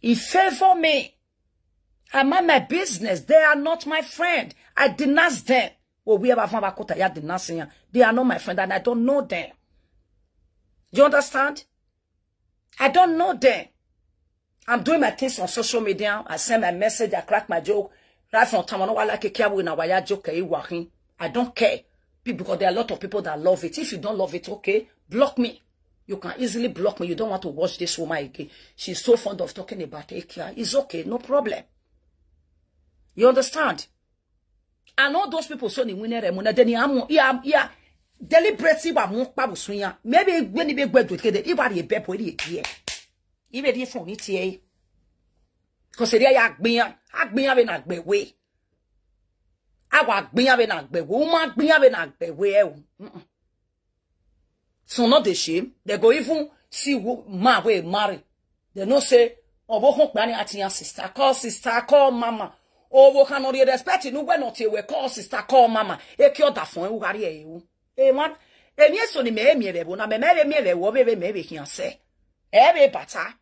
It favored me. I mind my business. They are not my friend. I denounce them. Well, we ever found out ya denouncing. They are not my friend and I don't know them. Do you understand? I don't know them. I'm doing my things on social media. I send my message. I crack my joke. Right from time, I joke. I don't care. Because there are a lot of people that love it. If you don't love it, okay, block me. You can easily block me. You don't want to watch this woman again. She's so fond of talking about iye-eki. It's okay. No problem. You understand? And all those people so ni winner then yeah deliberately ba mo pa busunya maybe when be gbedu kede ibari ebepo ri ekie ibe di fun ni tie because eri ya agbiyan be na gbewe awa agbiyan be na gbewe o ma agbiyan be na gbewe so not the shame they go even see man we marry they no say obo hon pa ni atiyan sister call mama. Oh, we cannot respect you. No, we're not here. We call sister, call mama. E kyo da fon u gari e. E man, e mi so ni me be bona me wo be kian se. E be bata.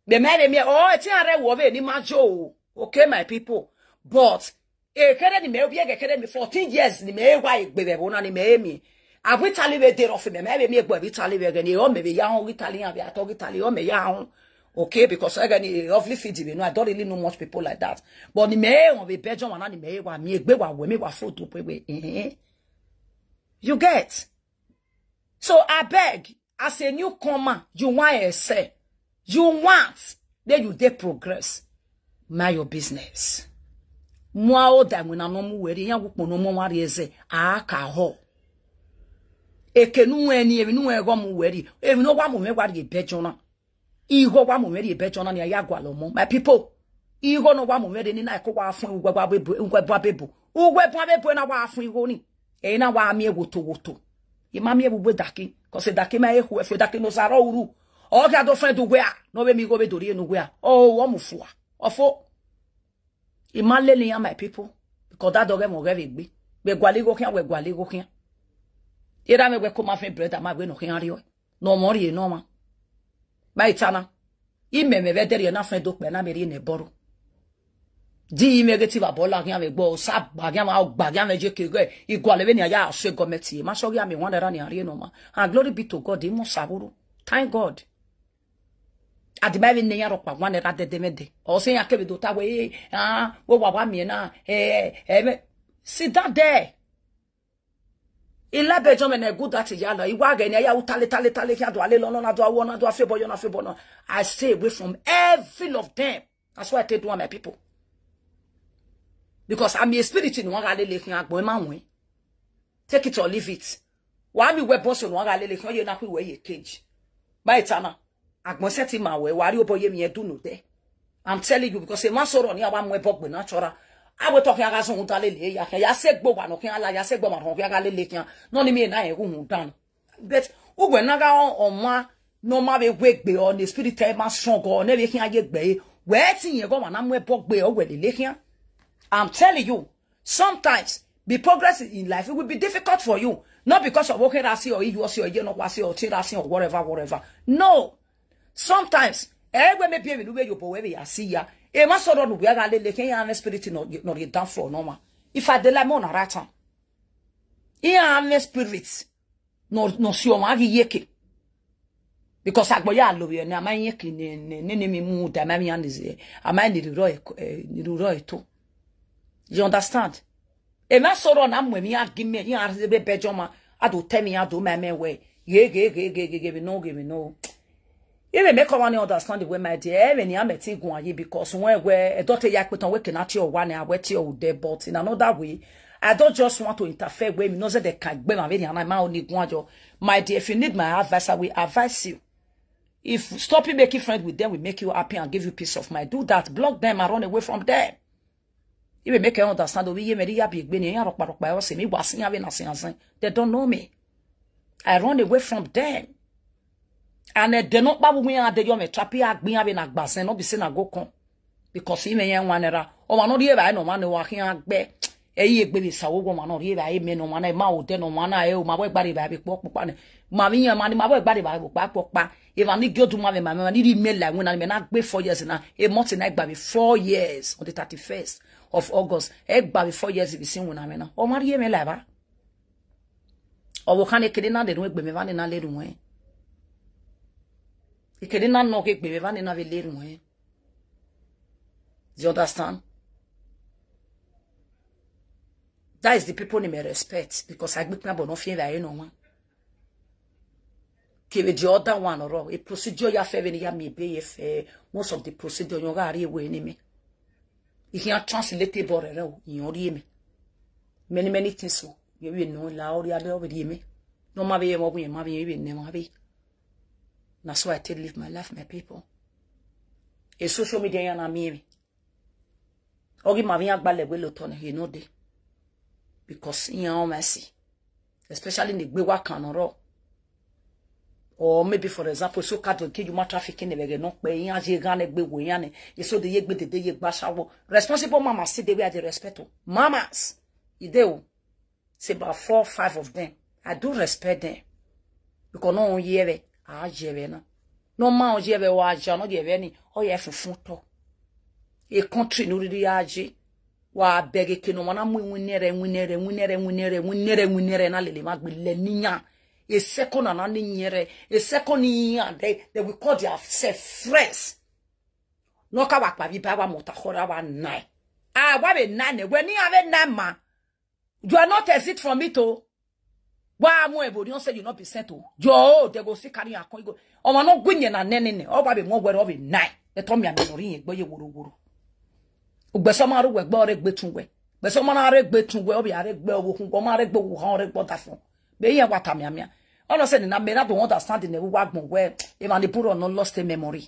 Be oh, e ti are wo be ni majo. Okay, my people. But e kere ni me obi e kere me 14 years ni me wa be bona ni me. Abu tali be dey off me egbo bi tali be ni o me be ya hon Italian be ato Italian o me ya hon. Okay, because again, lovely feeding, you know, I don't really know much people like that. But the mayor of a Belgium and the mayor me photo. You get? So I beg, as a newcomer, you want to say, then you dey progress. Mind your business. Moi oda when I'm no more ya wukpo no more worry eze aka ho. Eke nu eni e nu e go mu weri. E no wa mu me worry Belgium. Igo wa mumeri ebechona ni ayagwalo mo my people igo no wa mumeri ni na ikwa afun ugwa bebo na wa afun igo ni e na wa ami wotowoto imami ebugbe daki cause daki ma ehu efe daki no sara uru o ga do friend ugwe a no be mi go be dori enu ugwe a o wo mufua ofo imalele ya my people because that doge mo geve gbe be gwaligo kian ira me gwe ko ma fe brother ma gbe no kian ri o no mo ri no ma Maitana. ime me vedere na friend dokpe na meri ne boru di ime geti ba bola gyan me gbo sa bagyan ma bagyan me je kege igwale be ni aya ase gometi ma so ya me wan era ni ari no ma and glory be to God mo saburu thank God adima be ne ya ropa wan era de mede o se ya kebe do ta we wo wa mi na sit down there. Ila bejo me ne good that yala iwa ge ne ya utale tale kia do ale lono na do awo na do afebo yo na afebo no. I stay away from every of them. That's why I take one my people. Because I'm a spirit in one gale lekin agbo ma won. Take it or leave it. Wa mi we boss on one gale lekin ye na ku we ye cage. Ba itana agbon seti ma we wari oboye mi edu no there. I'm telling you because a man soro ni awa mo ebogbe na chora. I will talk about some utale ya segbo wa no kin ala ya segbo ma ron ya gale le kin no ni me na e hu dan but ugwe na ga on ma no ma be wegbe on the spirit ma strong on e be kin aye gbe we tin ye go ma na mo ebogbe o we le kin. I'm telling you sometimes the progress in life it will be difficult for you not because of working as or you or you no was or tirasi or whatever no sometimes every me be we you bo we ya see ya. E ma so no bia ga lele ken ya spirit no ye down for normal. If I de la mo na ratan. E ya spirit no si o ma gi yeke. Because agbo ya lo ye na ma yeke ne mi mu da ma mi an is ama ni ro to. You understand? E ma so na mo mi agi me ya be bejoma ado temi ado ma me we. Ye give me no. You may make one understand the way my dear when you are meeting Guayi because when a daughter yakweton working at your one hour wet your day, but in another way, I don't just want to interfere with me, know that they can't be my only guajo. My dear, if you need my advice, I will advise you. If stopping making friends with them will make you happy and give you peace of mind, do that, block them and run away from them. You may make them understand the way they don't know me. I run away from them. And they not babu me and they me trapi agbin ave na gbasen no be say na go kon because he me yan wanera o ma no die ba no ma no wa hin agbe eyi egbe bi sawo go ma no die ba e me no ma na ma o de no ma na e o ma bo gbari ba bi popa ne ma mi yan ma ni ma bo gbari ba popa if I need go to ma ni di me like when na me na gbe 4 years na e month na gba bi 4 years on the 31st of August e gba bi 4 years bi sin wona me na o ma die me la ba o wo kan e kede na de no egbe me va ni na le ru won you cannot know que baby van in a village. Do you understand? That is the people in me respect because I make no fear that no one. Give the other one or a procedure ya fair when ya me be if most of the procedure you got away in me. You can't translate it for you me. Many things so you will know loud ya over me. No matter what we may be never be. That's why I tell live my life, my people. A social media yana me. Ogi ma viya gbale we lotone he no dey. Because in your mercy. Especially in the gbewa kanoro. Or maybe for example, so cat will kill you trafficking the no pe yan je gan egbe wo yan e so the yegbe de ye gba shawo. Responsible mama see the way I respect. Mamas, ideo. Say about 4 or 5 of them. I do respect them. Because no one hear ajevena no ma ojeve wa aja no de ni o ye funfun to e country no ri aje wa bege ke no na mu nwunere na lele magbele niyan a second na nyere a second yan they will call themselves friends no ka wa pa bi ba wa motakora wa nine wa be nine when you have nine ma you are not exit from it oh. Why mo ebodi on said you not be sent to jo they go see carry akon go o ma no gunye na nene o ba be mo were o be nine e to mi amori egbo ye woro ugbeso ma ru we gbo re gbetun we gbeso ma na re gbetun we o be are gbe owo kun go ma re gbo wo han re gbo ta fun be yen wata mi amia all said na me na don't understand the wa gbon we even the poor no lost a memory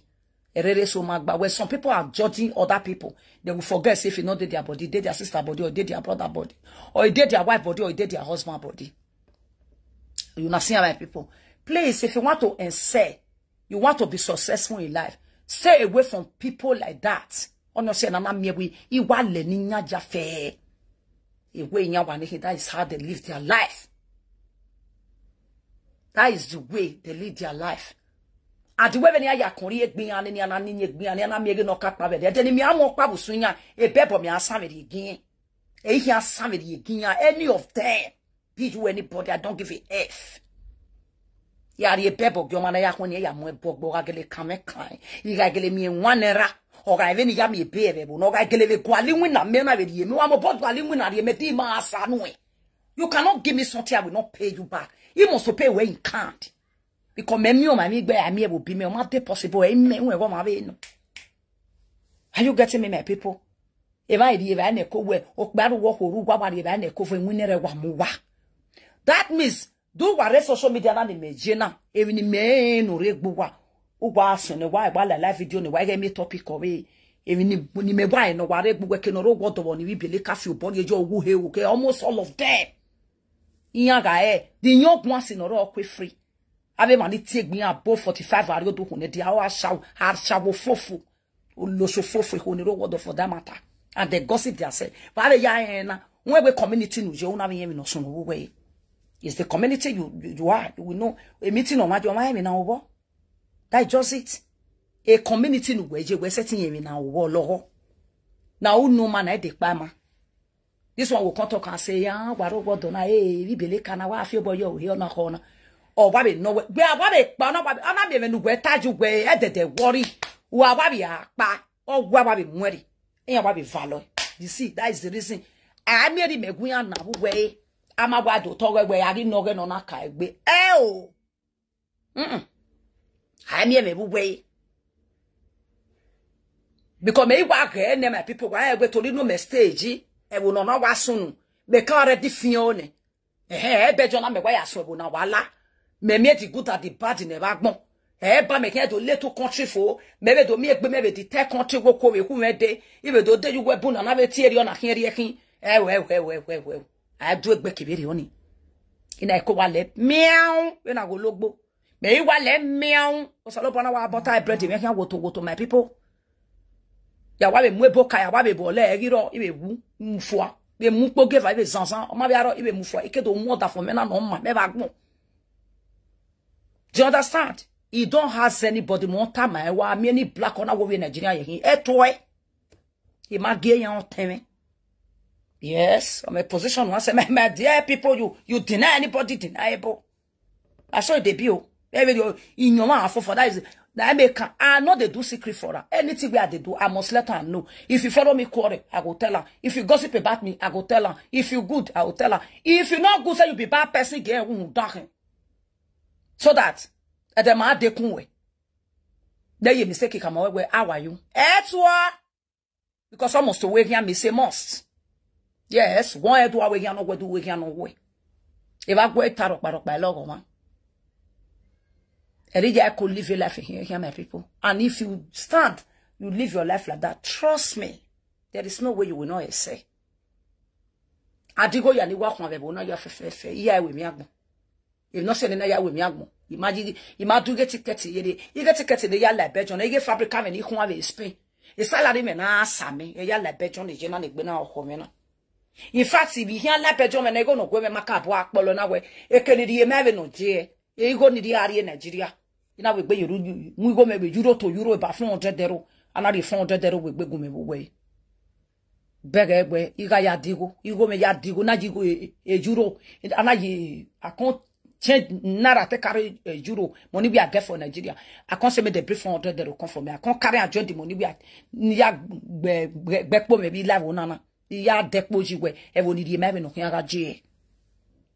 erere so magba where some people are judging other people they will forget if you know their body did their sister body or did their brother body or did their wife body or did their husband body. You not see my people. Please, if you want to excel, you want to be successful in life, stay away from people like that. That is how they live their life. That is the way they live their life. adi we ni aya konri egbin ani ni ana ni egbin ani ana miege no kapa be de ni mi amo pa busunya e bebo mi asa me egin e hi asa me egin any of them be you anybody I don't give a f ya ri e bebo gyo mana ya kwoni ya mo ebogbo ga gele kame kan yi ga gele mi enwanera o ga even ya mi ebe bo no ga gele be kwali wi na me na be die mi wa mo bod kwali wi na de me di ma asa no e you cannot give me something I will not pay you back you must pay where you can't. Because me o mami gbe ami e will be me o ma dey possible e me we go ma be no. Are you getting me, my people? If I di eva na ko we o gbaru wo horu gwa gba eva na ko fo nwinere wa mo wa. That means do what social media na meje na e ni me no regbo wa. O gwa aso ne wa gba live video ne wa get me topic o we e ni me wa no wa regbo we ke no ro godo ni bi bele kafi o body ejo owu he o ke almost all of them. Iya ga the young ones in ro kwe free. Ave mani take me above 45 ari odo hune dia wa shawo fofo o lo so fofo hune ro word for that matter and they gossip themselves but ya na when we community nu je una be me no so no we is the community you are you will know a meeting on majo ma me na obo that just it a community nu we je we setting me na obo loho na unu ma na e de pa ma this one will come talk and say ya waro word na bi bele kana wa afio boy yo here na ho na or wabi no we wabi pa no wabi ana me nu we taju we e de worry wa wabi apa or wabi mweri e wabi value you see that is the reason I made megun ya na we amagwa do to we ari no ge no na ka egbe o I me we because me wa ge ne my people wa egbe to no me stage e wo no na wa sunu be ka already fione be jo na me wa ya so bo na wala me the good at the bad in the backbone. Ba me can do little country for maybe do me egbe maybe the tech country go ko we hu me de if do you we bun na be tieri on ahien rekin well I do egbe kibiri oni ina ko wale meow we na go logbo me wale meow o so lo bona wa butter bread me kan wotowoto my people ya wa be mu eboka ya wa be bo le egiro ibe wu mfua be mu kpoge va ibe zanzan o ma be aro ibe mfua ikedo mu oda for me na no ma me bagbon. Do you understand? He don't have anybody more time. I many black on our in Nigeria. He he might get your time. Yes, I'm a position once. My dear people, you deny anybody deniable. I saw the bill. In your mouth for that is that I know they do secret for her. Anything where they do, I must let her know. If you follow me quarrel, I will tell her. If you gossip about me, I will tell her. If you good, I will tell her. If you not good, say you be bad person, get dark. So that at the ma de kunwe. Then you mistake come away how are you? Because almost to wake here me say must. Yes, one do away here no go do wake here no way. If I go tarok barok by log man. I could live your life here, my people. And if you stand, you live your life like that. Trust me, there is no way you will not say. Adigo ya ni wa kwa bebo na ya fefe. Iya we mi agbo. If not saying na ya we mi agbo. Imagine get ticket ye. You get ticket de ya la bejon. You get fabric come ni hu ave Spain. E salary me na asame. Ya la bejon de jena na gbe na oho me na. In fact, if you hear la bejon me na go no go me maka bo akpolo na we. E kele di e me no je. E go ni di ari Nigeria. Ina we gbe yoru mu go me be euro to euro ba €400 ana di €400 we gbe go me we bega egbe iga ya digo igo me ya digo na digo euro ana yi akon change naira te carry euro money we get for Nigeria akon se me the brief €400 come for me akon carry and join the money we ya gbepo me bi live onana ya depo ji we e woni di me no kan ga je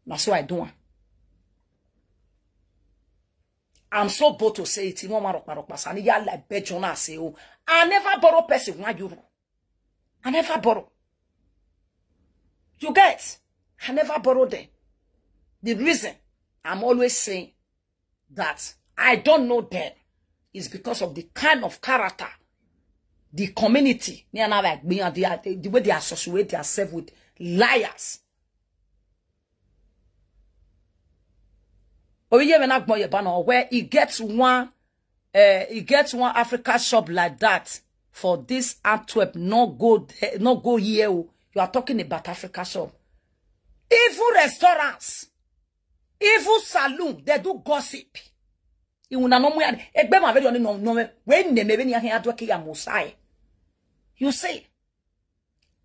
na so I do. I'm so bold to say it. I never borrow person €1. I never borrow. You get? I never borrow them. The reason I'm always saying that I don't know them is because of the kind of character, the community, the way they associate themselves with liars. Where he gets one Africa shop like that for this Antwerp, not go here. You are talking about Africa shop. Even restaurants, even saloon, they do gossip. Iuna no muya. Egbe ma very no when ne maybe near here to kill Mosai. You see.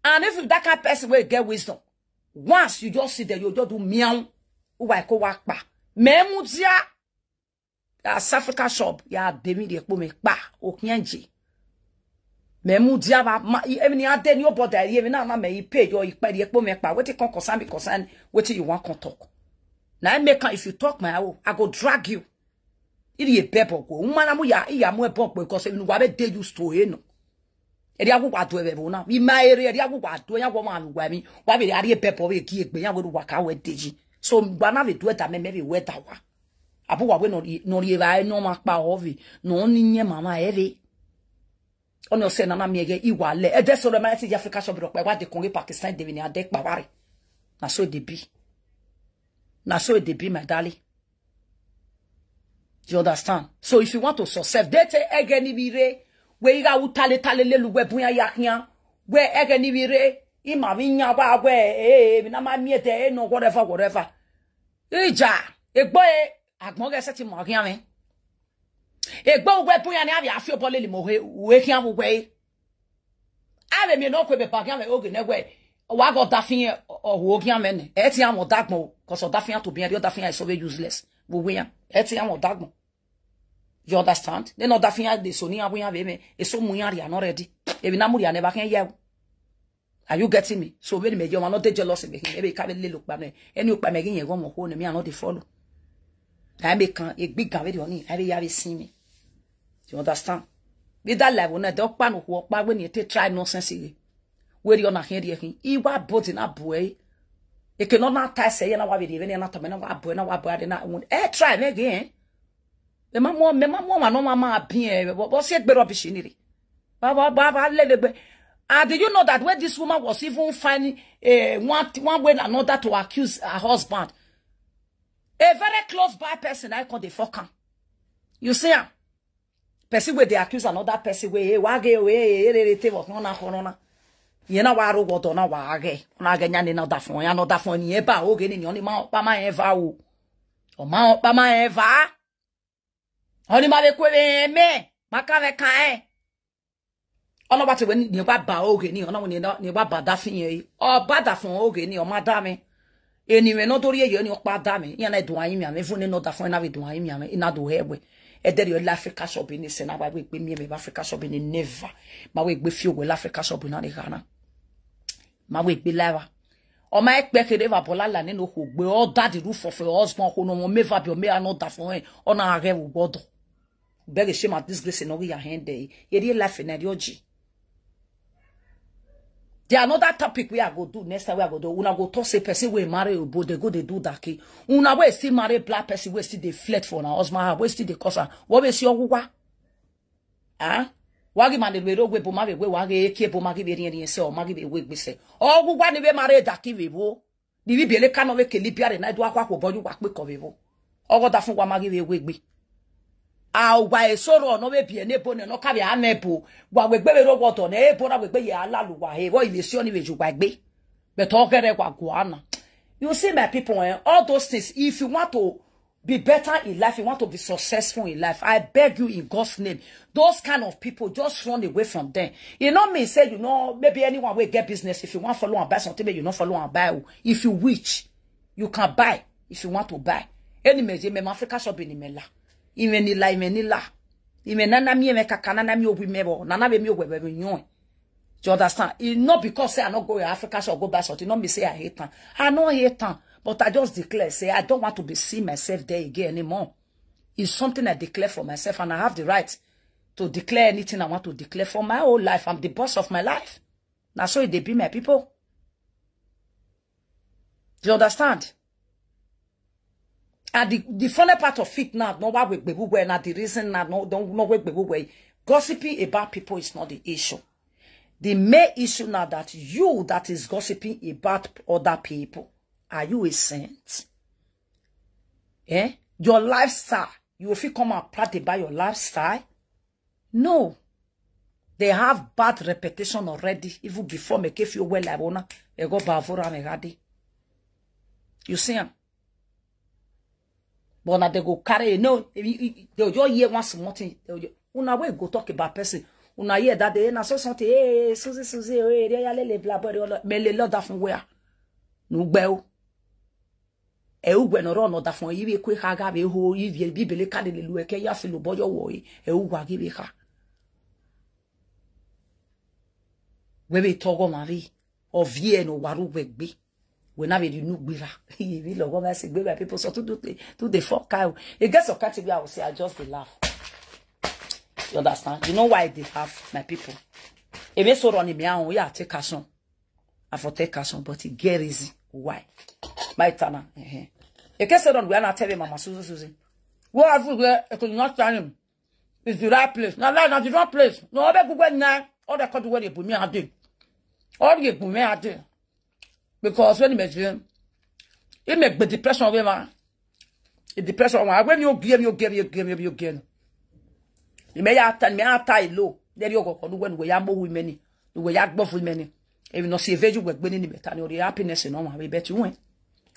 And if that kind of person will get wisdom, once you just sit there, you just do meow. Uwa ko wakpa. Memuzia. South Africa shop. Ya demi de ekpo me pa. Okienji. Memuzia va. Even ya den your body. Even na me you pay your ekpo me pa. What you can concern. What you want to talk. Now make if you talk my own, I go drag you. It is a pepper go. Umana mu ya iya mu epok because you wabe dey used to no. Eri agu kwatu ebe na. Mi ma eri agu kwatu ya wo ma mi gwa mi. Wa be eri pepper we ki egbe ya we waka we deji. So gba na be do eta me be we ta wa. Abu wa we no ri eba no ma pa ovi. No ni nye mama eri. Ono se na mi ege iwale. E de so le ma ti Africa shop rope wa de Congo Pakistan de ni adek pa ware. Na so de bi. Na so it be, my darling. Do you understand? So if you want to success, they take egeni vire, where you got tale lelu webuya yaknya, where egeni vire, ima vinya ba where, na ma miete, no whatever. Ija, boy, agmoge seti mogia me. Egbo webuya ni avi afio bole li mohe, wekia we. Ave mi no kwebe pagia me oge negwe. Wa go dafin o wogia men eti am odagmo cause dafin to be the dafin is so useless we win eti am odagmo. You understand? They no dafin de so ni abuya be me e so muyan ria no ready e bi na muri never can hear. Are you getting me? So when me you are not jealous me e be ka be look pa me any okpa me gin go mo ho ne me not dey follow I be kan e big gawe oni I be ya be see me. You understand? With that level na de okpa no ho okpa we ni te try nonsense where you na here here iwa body na boy e ke no na ta say na wa be even na to me na wa boy na na try me again me ma no mama bien but see egbe rubbish ni re ba le and did you know that when this woman was even finding one way or another to accuse her husband, a very close by person I call the fucker. You see person where they accuse another person where wage we te work na corona. Yena waru wodo na wage na ganya ni na dafon ya no dafon ni eba oge ni oni ma pa ma eva o ma pa ma eva oni ma be kwebe me maka ve kan ono ba te we ni ba ba oge ni ono ni ba ba dafin yi o ba dafon oge ni o ma da me eni we no dori ye ni o pa da me yan na do ayin mi ame fun ni no dafon na we do ayin mi ame ina do hebe e der yo Africa shop ni se na ba we pe mi me Africa shop ni never ma we gbe fi o Africa shop na de Ghana ma we gbe lawa o ma ekpe kede va bola la ni no ko gbe o da the roof of your husband ko no mo me va bi o me another for o na are wo godo beg shame at disgrace no your hand there ye dey life na dey oji. There another topic we are go do next time we are go do una go talk say person we marry obo they go they do that ki una we still marry black person we still they flirt for na husband we still they cause what we see ogwa wagi man we ro we bo ma we wagi eke bo ma gi be rin se o ma gi be we gbese ogwa ni we marry that ki we bo ni bi bele kan we ke lipiare na do akwa ko boju wa pe ko we bo ogo da fun wa ma gi we gbe wa esoro no we bie nebo ne no ka bia nebo wa we gbe ro woto na ebo na we gbe ya alalu wa he wo ilesi oni we ju gba gbe but ogere kwa guana. You see my people all those things if you want to be better in life, you want to be successful in life, I beg you in God's name, those kind of people, just run away from them. You know me say, you know, maybe anyone will get business. If you want to follow and buy something, maybe you not follow and buy. If you wish, you can buy if you want to buy. Anyway, me Africa shop in Imela. Imenila. Imenana mi me kakana na mi obi mebo. Nana be mi obi nyon. Do you understand? It's not because say I not go to Africa shop go buy something. Not me say I hate them. I not hate them. But I just declare, say, I don't want to be seeing myself there again anymore. It's something I declare for myself, and I have the right to declare anything I want to declare for my whole life. I'm the boss of my life. Now, so they be my people. Do you understand? And the funny part of it now, no why we not the reason now, no don't know where gossiping about people is not the issue. The main issue now that you that is gossiping about other people. Are you a saint? Your lifestyle. You will feel come and prat about your lifestyle? No. They have bad reputation already. Even before me if you well like ona, they go bavura me gadi. You see? But now they go carry, no, they'll just hear one small thing. Una way go talk about person. Una hear that they na so something, hey, Suzy Suzy, hey, they are le blah blah, me le lot that from where? No bell. No run that from you quick haga be ho, you be bele card le lueke, ya feel boyo woy, give her. Webe togo mavi, or vie no waru wegbe. We never do bira. We love when I say baby people so to do the fuck out. It gets a category I will say I just they laugh. You understand? You know why they laugh, my people? If they so run me on, yeah, take action. I for take action, but it get easy. Why? My tana. It gets on we are not telling Mama Suzy Suzy. What have you there? It could not tell him. It's the right place. No, not the wrong place. No, other people went now. All the country where they put me out there. All they put me out there. Because when you measure, it make the depression away, man. The depression, when you give. You may have tie low. There you go. When we are more women, we are both women. If you not see a visual work, winning the metal, the happiness in all, we bet you win.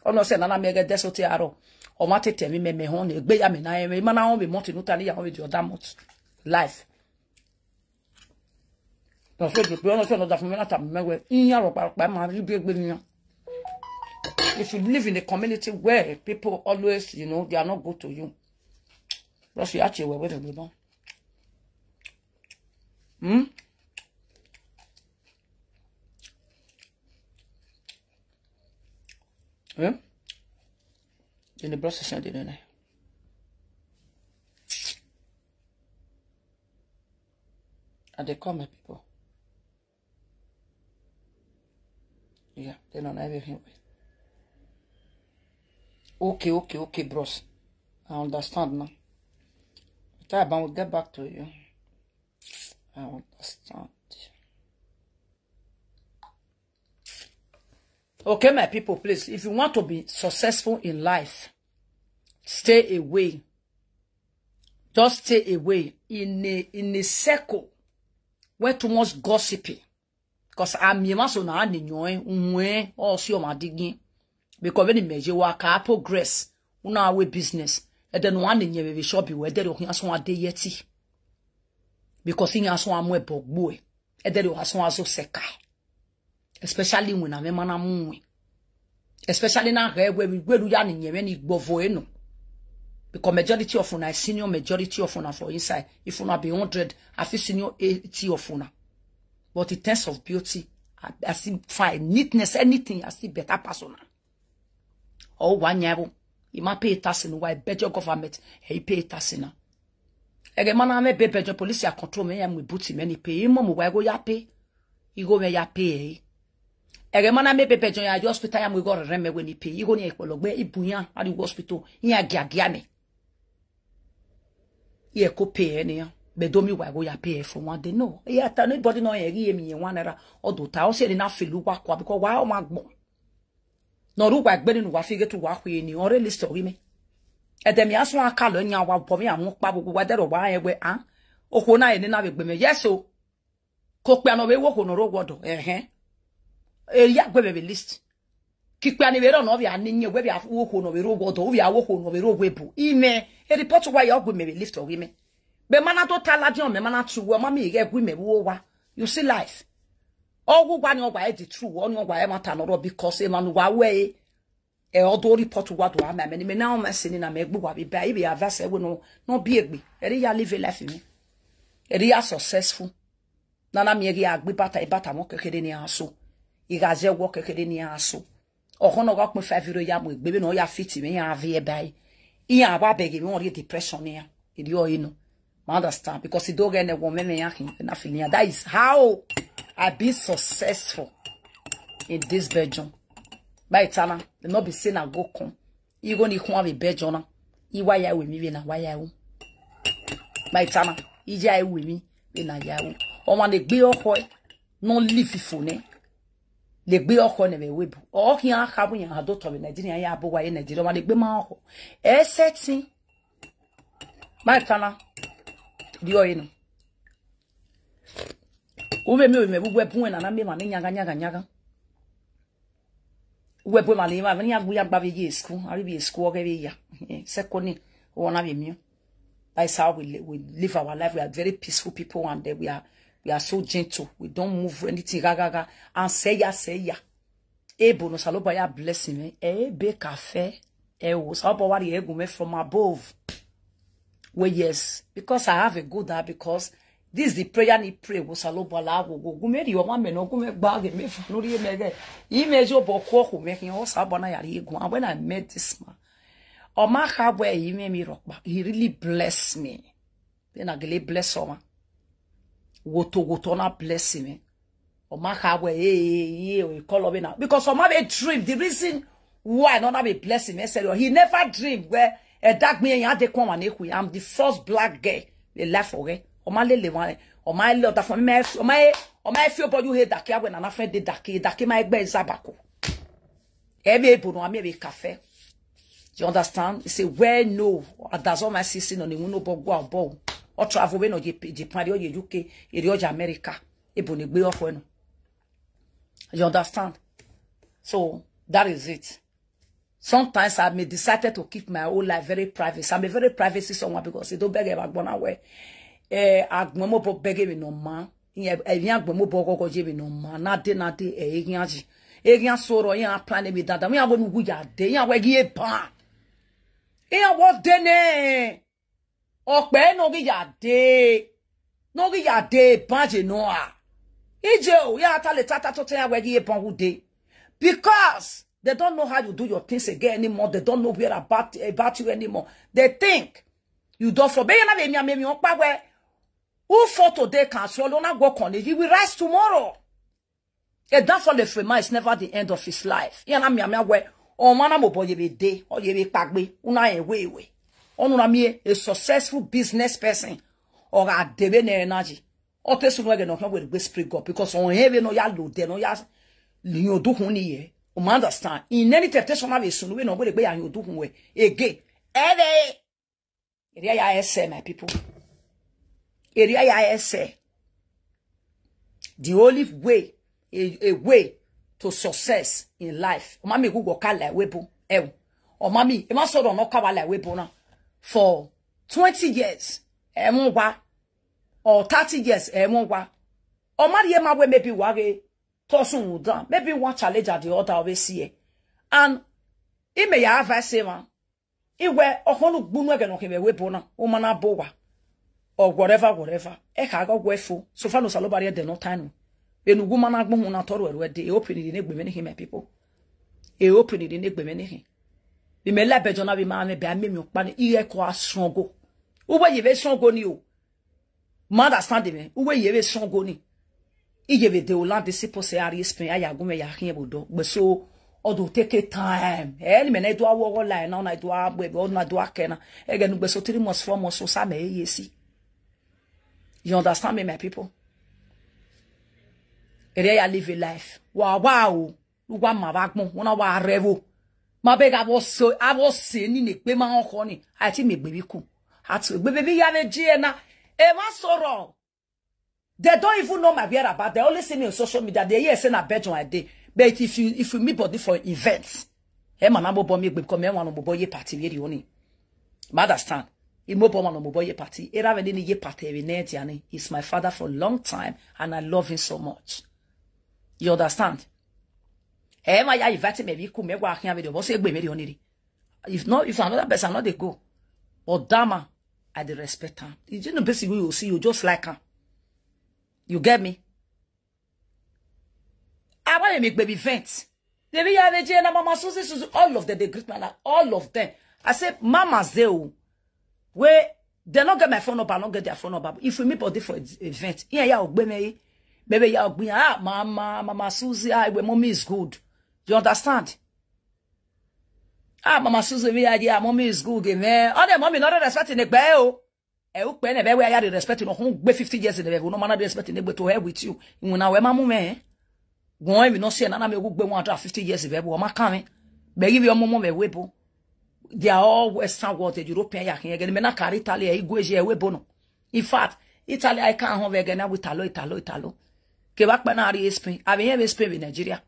Or no, say, Nana mega desotiaro. Or what tell me, honey, be a man, I man, I be wanting to tell you with your damn life. No, so you don't know that from another in Europe, by my big. If you live in a community where people always, you know, they are not good to you. That's the actual way to live. Yeah? In the process, I didn't know. And they call my people. Yeah, they don't have everything. Okay, bros. I understand now. But I will get back to you. I understand. Okay, my people, please. If you want to be successful in life, stay away. Just stay away in a circle where too much gossiping. Because I'm so now in or see my digging. Because when you measure work, progress, una way business, and then one in your shop, you were dead or has one day yet. Because he has one more boy, and then you has one so sekai. Especially when I'm a man, especially now where we do yan in your bovoeno. Because majority of una, senior majority of una for inside. If una be 100, I feel senior 80 of una. But in terms of beauty, I see fine, neatness, anything, I see better personal. Oh, 1 year, you might pay tax in why better government, he pay tax in. Again, man, I'm a better police, I control me, and we put him any pay. Mom, where go ya pay? You go where ya pay. Again, man, I'm a better at the hospital, and we got a remedy when he pay. You go near where Ibuyan at the hospital, here, Gagiame. Here, co pay any. But don't me why go ya pay for one day. No, yeah, anybody know a me 1 hour or do I say enough feel work because why am I born? No, do work better to figure to work with you or a list of women. And then me ask one color in your for me and walk back whether or why I wear, or when I didn't have it. Yes, so cook me away walk on a road water, yeah, baby list. Kick me anywhere on over and in your way of walk on a road water, we are walking over a road web. Ime, a report why you're with me lift of women. But man, don't tell that young man to where mommy get women over. You see life. All one your way the true one your way matter not because a man way a odo report what do I mean now messing in a make book be baby a vessel will no be a real live a life in me. A real successful. Nana me a bata walk a head in your so. You guys walk a head in your so. Or honor walk me 5 yam with baby no ya fit me a veer by. Ia begging more depression here. You know. Understand? Because you don't get a woman and that is how I've been successful in this bedroom. By Tana, the not be saying I go come. You go need to have a bedroom. You wire with me when I wire. By Tana, you jay with me when I yell. Or when they be a hoy, no leafy phone. They be a hoy never whip. Or here I have when you had daughter in Nigeria, ya boy in Nigeria, when they be my ho. Setting. By Tana. Dio ino. Uwe me buwe puwe na nami mani nyaga. we boy malima when ya buya ba be school I be school okay ya second one have me. That's how we live our life. We are very peaceful people and we are so gentle. We don't move anything gaga and say ya ebo no saloba ya blessing me be cafe wo saloba wari egu me from above. Well, yes, because I have a good heart, because this is the prayer ni pray wo saloba la go gumeri o ma me no gume bag me no ri me image oboko ko me kin o saloba na yari egu. And when I met this man, oh my God, where he made me rock back. He really blessed me. Then I really bless him. Wotowoto na bless me. Oh my God, where we call him now. Because of my dream, the reason why not have a blessing, I said, he never dreamed where a dark me and they come and I'm the first black girl. They laugh for it. Oh my little one. Oh my little for me. Oh my feel about you here that when I'm afraid the dark my bed zabako. Every bono I may cafe. You understand? It's a well no. That's all my sister on the uno go about. Or travel when or Japan or UK, or America. Ebony be off when. You understand? So that is it. Sometimes I may decided to keep my whole life very private. I'm a very privacy someone because they don't beg about one away. Agmomo bo beg me no man. Evian gbomo bo go je me no man. Nade egianji. Egian soro yan plan me dada. Me abonu guya de yan wegi e pan. Eyan wo dene ope no gi ya de banje no a ije o ya tale tata to ten wegi e pan hude because they don't know how you do your things again anymore. They don't know where about you anymore. They think you don't for be na be mi amemi on pa we who for today can swallow na go on he will rise tomorrow. And that for the free man is never the end of his life. Ya na mi we o mana mo boye be de o ye be pagbe una ewe onuna mi a successful business person or a debe na energy o te sunu ege no kan we be spirit God because on heaven no ya lo de no ya lion do hun ni ye o understand in any temptation na be sunu we no we be ya yon do hun we again area ya ese my people area ya ese the only way a way to success in life. O mami go kala webo ewo. O mami e ma so do no kawala webo na for 20 years wa or 30 years wa. O mari e ma we maybe wage tosun udan. Maybe one challenge at the other we see. And e me ya advice man. Iwe ohonu gbunu ege no kebe webo na. O mana bowa or whatever. E ka go gwefo. So fa no salobari de no time. Enu gumana gbohun na toro eru de open ni negbe me my people. E open ni negbe me ni. Bi me la bejo na bi ma me be amemi opa ni iye-eki asongo. Uwe ye be songo ni o. Ma understand me. Uwe ye be songo ni. Ije be de o disciple say ari spin aya gume ya hin ebodo. Gbe so odo take time. Ni me na do awo line na do agbe be na do akena. Ege nu gbe so 3 months 4 months so sa me yesi. You understand me my people? Ere live a life. Wow. Luwa ma bagmo. Wona wa revo. Ma beg I was saying ni pe ma onko ni. Ati me gbe ku. Ati gbe be ya le je na. E ma soro. They don't even know my whereabouts. They only see me on social media. They hear say na bedroom I dey. But if you meet body for events, e ma na mo bo me gbe come e wan no bo ye party we oni. Ma understand? I mo bo ma no bo ye party. Era we ni ye party we net yani. He's my father for a long time and I love him so much. You understand? Ma ya invite me bi ku me wa kan video. Bo se gbe me de oniri. If another person not they go. But dama, I dey respect him. You know basically you see you just like him. You get me? I want to make baby events. They be have a na Mama Suzy Suzy. All of them they greet me like all of them. I say mamas they where they not get my phone number, I not get their phone number. If we meet body for event, yeah, ogbe me. Baby, ya ogbe Mama Suzy, where mommy is good. You understand? Mama Suzy, we idea, mommy is good, man. Oh, the mommy not respecting the bell. Ukpe ne be where ya respect no who be 50 years in the no man respect ne to her with you. When na we mamu me. Won we no say na me gbe 150 years be o ma kan me. Be give your momo be webo. They are all Western world, the European ya can me na carry Italy e go je webo no. In fact, Italy I can't have again with Italo. Ke back na ari Spain. I be here Spain in Nigeria.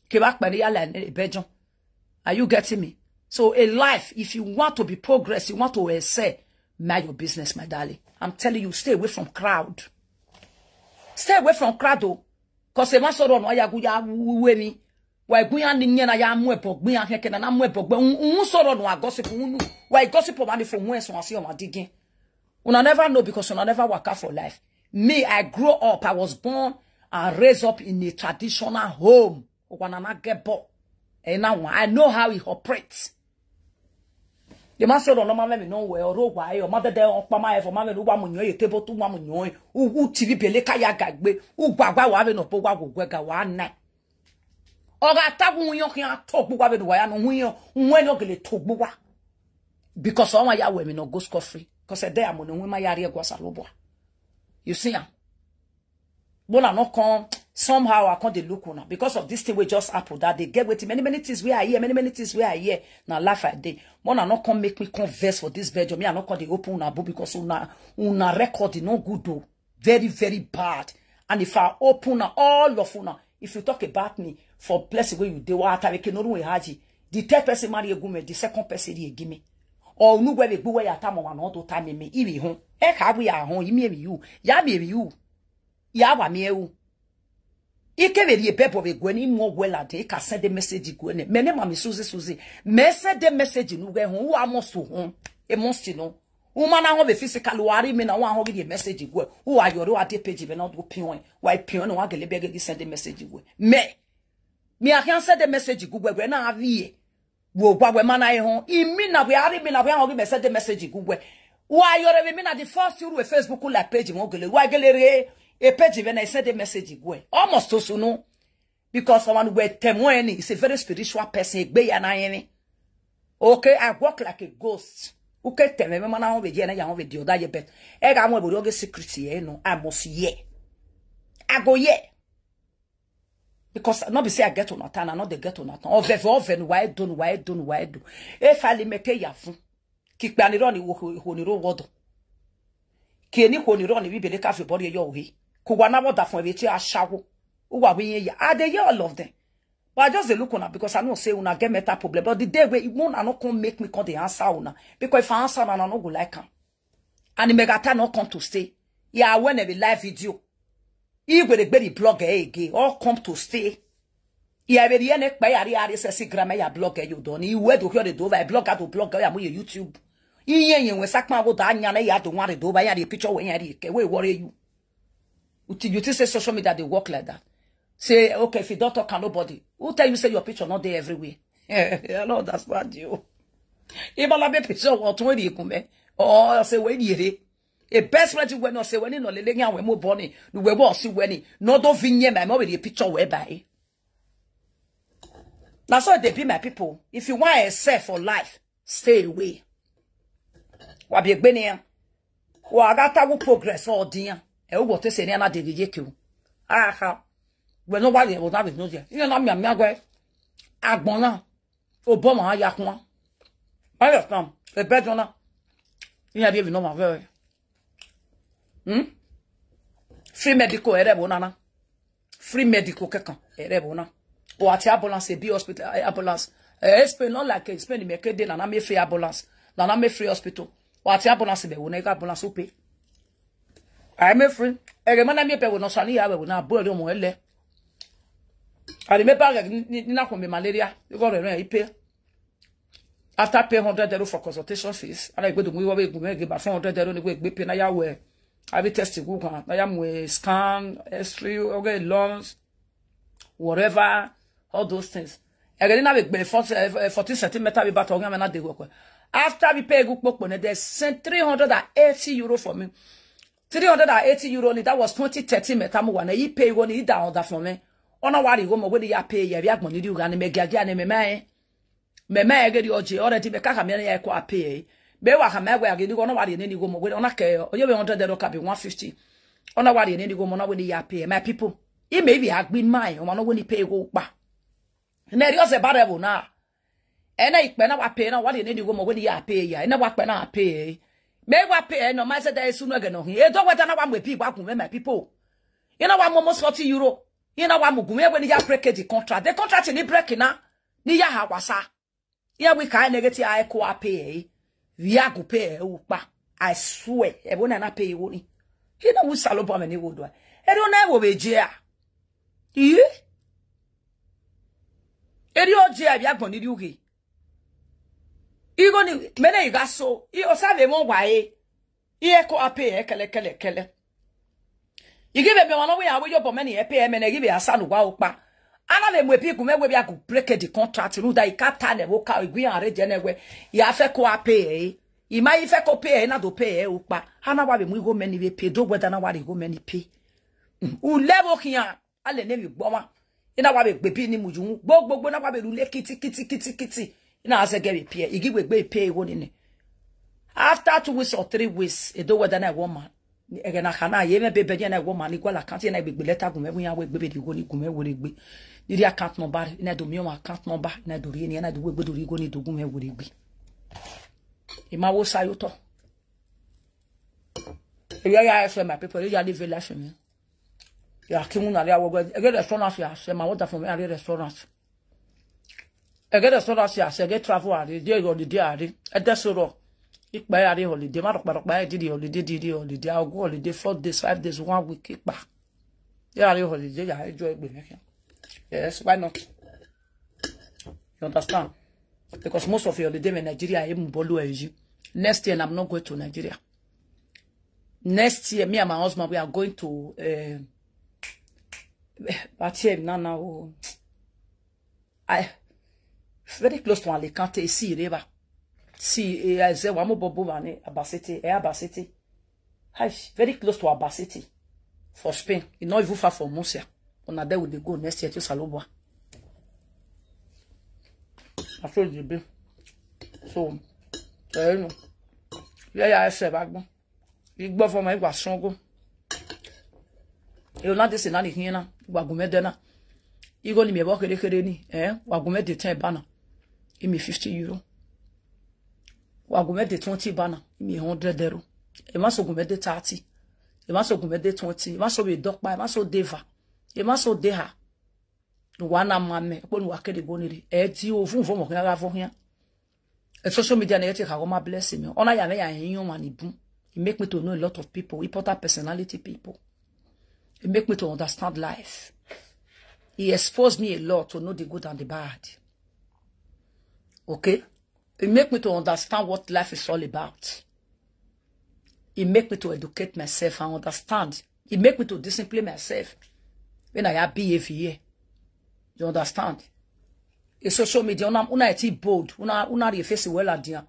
Ke back na ya la Belgium. Are you getting me? So a life, if you want to be progress, you want to excel, mind your business, my darling. I'm telling you, stay away from crowd. Stay away from crowd, though. Because if I saw on why you me, why guya ninya na ya mwepo, guya heke na mwepo, soro no gossip, why gossip money from where so I see on digging. Una never know because una never work out for life. Me, I grew up, I was born and raised up in a traditional home. When I get bored, and now I know how it operates. The master don't normally know where or why your mother there on my for mamma who want your table to woman who TV beleka ya gagbe, who bagwa wave no powa wega 1 night. Or I tap when you can't talk with the way I know when you're going to talk because all my ya women no go scot free. Because a day I'm on my area was a lobo. You see, when I not come, somehow I can't look on because of this thing we just happened that they get with many things we are here, many things we are here. Now laugh at day. When I not come make me converse for this bedroom, me I not come the open una book because una record no good though. Very, very bad. And if I open all of una, if you talk about me for blessing where you do what I can no haji. The third person marry a gume, the second person give me. Or no where we go where time one all time me ibi home. Eka we are home, you. Ya me you. Ya wa me you. Ike veri pepo we gweni mo wela de ka send the message gweni. Mene mami Suzy Suzy. Me send the message no we hon wa moso hon. E monsti no. Woman na ho be physical wari me na wa ho the message gwe. Who are your ade page be not do pion. Why pion no wa gele be send the message gwe. Me I can send the message gwe na avie. Wo gwa we mana e hon. Imi na we ari me na we ho be send the message gwe. Why you me na the first you with Facebook like page mo gele. Why gele a page when I send a message go almost also no because someone where temoeni is a very spiritual person. Okay, I walk like a ghost. Okay, tell me mana we je na ya we dio da ye bet. E ga mo e bodo secret here no. I must ye. I go ye. Because not be say I get on not and not they get on not. Over why do. If I limit ya fun. Kick bani roni wo ni ro wodo. Keni ho ni roni bi bele ka fe body yo he. Kuwana water from a shawo. Uwa we ya. I dey all of them. But I just look on her because I know say una get meta problem. But the day where it won't not come make me come the answer una. Because if I answer I no go like him. And the megata not come to stay. Yeah, when every live video. He will be blogger again. All come to stay. Yeah, very ene by ari say grammar ya blogger you don't. You where to hear the do by blogger to blogger ya YouTube. Yen we sakma go da anya na ya do want do by ya the picture when ya dey. We worry you. You say social media they work like that. Say okay if you don't talk to nobody. Who tell you say your picture not there everywhere? I know that's bad you. If I be picture what 20 come or say when you a best friend when no say when no lele we mo born no we wo see when no do vinye my mo be the picture whereby. That's how they be my people. If you want a safe for life, stay away. Wa be gbeni wa gata wo progress all dia. E wo te se ni na de yeke o. Aha. We no wale o na be no dia. You na mi agwe. Agbon na. O bo ma ya kun. Ayo come. E bedo na. You be no ma very. Free medical erebo na. Free medical kekan erebo na. O ati ambulance be hospital ambulance. Explain not like explain me kede na me free ambulance. Na me free hospital. O ati ambulance be wo na ambulance o pay. I me free. Ere mana me pe wo no sani ya we na bo mo ele. Ari me pa ni na ko me malaria. You go re ipe. After pay €100 for consultation fees, and I go to we give about €400 ni we pay na ya we. I be test go kan. Na ya we scan, X-ray, okay, lungs, whatever, all those things. Ere na we 14 centimeter be back to na dey work. After we pay go popo na they sent €380 for me. €380 that was 2013 metamu one. He pay one he down that for me. Ona wari go mo we ya pay ya bi agbon ni ru ga na me gaga na me mai. Me get the oje already be kaka me ya kwa pay. Be wa ka me gwa ga ni go no wari ni go mo we ona ke oye be $100 ka be 150. Ona wari ni go mo na we ni ya pay. My people, e may be agbi mine o no we ni pay go pa. Na ri o se barebo na. E na ipe na wa pay na wari ni go mo we ni ya pay ya. E na wa pe na pay. Me wa pay no ma se da esu no ga no. E do weta na wa mo pi gba kun me my people. You know wa mo €40. You know wa mo gun me we ni ya break the contract. The contract ni break na. Ni ya ha wasa. Yeah, we can't negative I ko pay. We are go pay upa. I swear. E wona na pay woni. He no we salopo me ni wo do. E do na wo be je a. Iye. E di o je a bi agbon ni di uke. Igo ni mene iga so. I o save mo wa e. Iye ko pay kele. You give me one way I will your bomani e pay me na give asanu wa upa. Ana le mwe pi kume we bi aku break the contract no da ikata ne wo ka igwi an reje ne we ya fe ko pay e ma ife ko pay na do pay upa ana wa be mu go many we pay do gweda na wa de go many pay u level kian ale ne bi gboma ina wa be gbebi ni muju gbogbo na wa be lule kiti ina ase get be pay igi we gbe pay wo ni after 2 weeks or 3 weeks e do gweda na woman egena kana ye me bebe je na woman ni kwala account na gbegbe letter gume bu yan we gbebe di go ni gume wore gbe ni account number na do mi o account number na do ri ni na do we gbe do ri go ni do gume wore gbe e ma wo sayo to e ya so my people ya live life me ya kimu na ya wo gbe e get restaurant ya se ma water from area restaurant e get restaurant ya se get travel ari dey holiday ari e desoro ikpa ya re holiday ma rokpa ya di holiday I go holiday 4 days 5 days 1 week ikpa ya re holiday ya enjoy egbe me. Yes, why not? You understand? Because most of your holiday in Nigeria even bolu eji. Next year I'm not going to Nigeria. Next year me and my husband we are going to now I very close to Alicante see river. See, I say one more bobo vane Abasiti, Abasiti. Very close to Abasiti for Spain. It's not even far from Murcia. On a day we go next year to Salobwa. I told you, so you know, yeah, I said back. You go for my was strong. You not this in any here. Wagumedena. You go to me walk a ni, Wagumed the 10 banner. Give me €50. Wagumed the 20 banner. Give me €100. E must go med the 30. E must go med the 20. E must be dog by, must deva. E must deha. One man, when work at the bonny, ti over from here. A social media network, how my blessing me. On I am a human boom. It make me to know a lot of people, important personality people. It make me to understand life. He exposed me a lot to know the good and the bad. Okay? It make me to understand what life is all about. It make me to educate myself and understand. It make me to discipline myself when I have behavior. You understand? A social media, una eti bold, una reface well adia.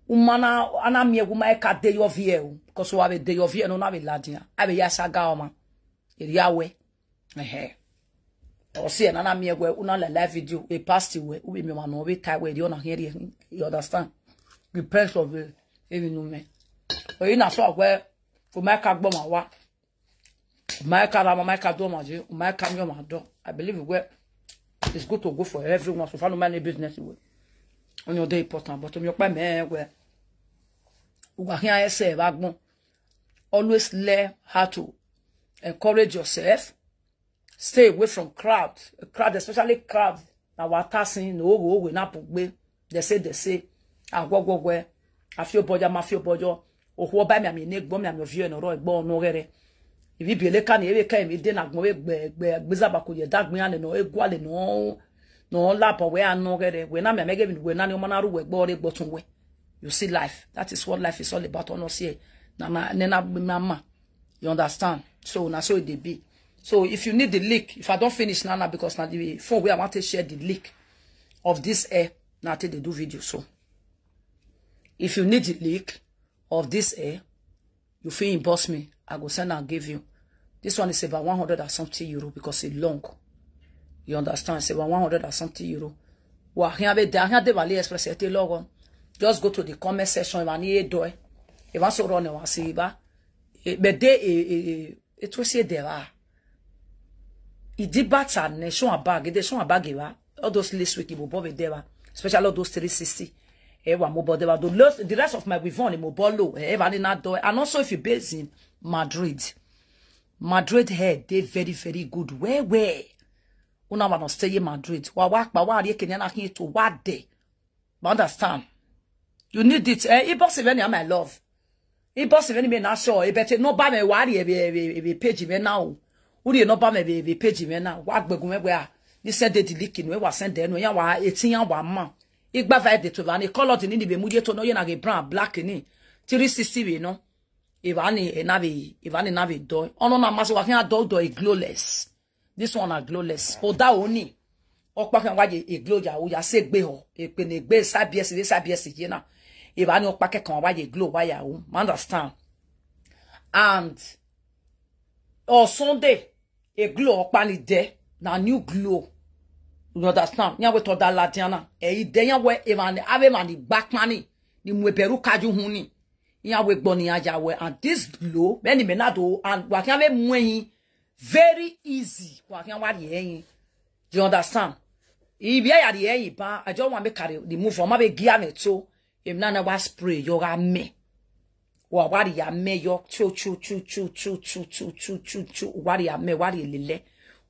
Umana ana mie guma eka day of year, because we have a day of year no na be ladia. Abe yasa gaoma. Iriawe. Or see anana mie we una la live video, a past we ube me man we tie we you hear you understand? The price of it even no me. But you na so where for my car bomb wa. My car my car do maji, my car me ma do. I believe where it's good to go for everyone so find money business way. On your day important, but you pa me where always learn how to encourage yourself. Stay away from crowd, especially crowd. Now what passing no we na pugbe. They say agwagwagwe afio boja mafio bojo ohwo ba mi amine gbo mi am view no ro egbo no rere. If you be le kan e ka mi de na gbo gbeza ba ko ye dagbin ane no egwale no lapo we anu rere we na me mege bi we na ni o manaru we gbo re gbo tun we. You see life. That is what life is all about. On us here. Mama. You understand? So now so it be. So if you need the link, if I don't finish now because now the phone where I want to share the link of this air, now they do video. So if you need the link of this air, you feel inbox me. I go send and give you. This one is about 100 and something euro because it's long. You understand? It's about 100 and something euro. Well, here they express it long. Just go to the comment section and you do it. If I so run and see but it was there. It did better and show a bag. They show a bag. All those list week will be there, especially all those 360. The rest of my we've on mobile and also if you're based in Madrid here they very very good. Where una wanna stay in Madrid. Wa ba wa re Kenya na hin to wa de. Understand? You need it. Boss even my love. Boss even me not sure. Better no ba me worry be page me now. Uri no ba me be page me now. Wa gbegun me where you said the leaking we was send there no ya wa 18 ya wa man. Igba va de to ba ni color ni be mu je to no ye na ge brown black ni. 360 we no. Ivani navi do. Ono na maso wa kan do a glowless. This one are glowless. O da oni. Okpa kan waje e glow ya o ya se gbe ho. E pe ne gbe sabies je na. Ivani okpa kan waje glow wa ya o. Understand? And on Sunday a glow okpa ni de na new glow. You understand? Nya we to da latiana. E ide yan we Ivani ave man ni back mani ni mweperu kaju hu ni. Yan we gboni aja we and this glow many menado and wa kan we mwen very easy wa kan wa de. Do you understand? If you are the ba, I just want to carry the move from my gear me so. If none was spray, you are me. Or what you me, you chu. What you me, what you lile.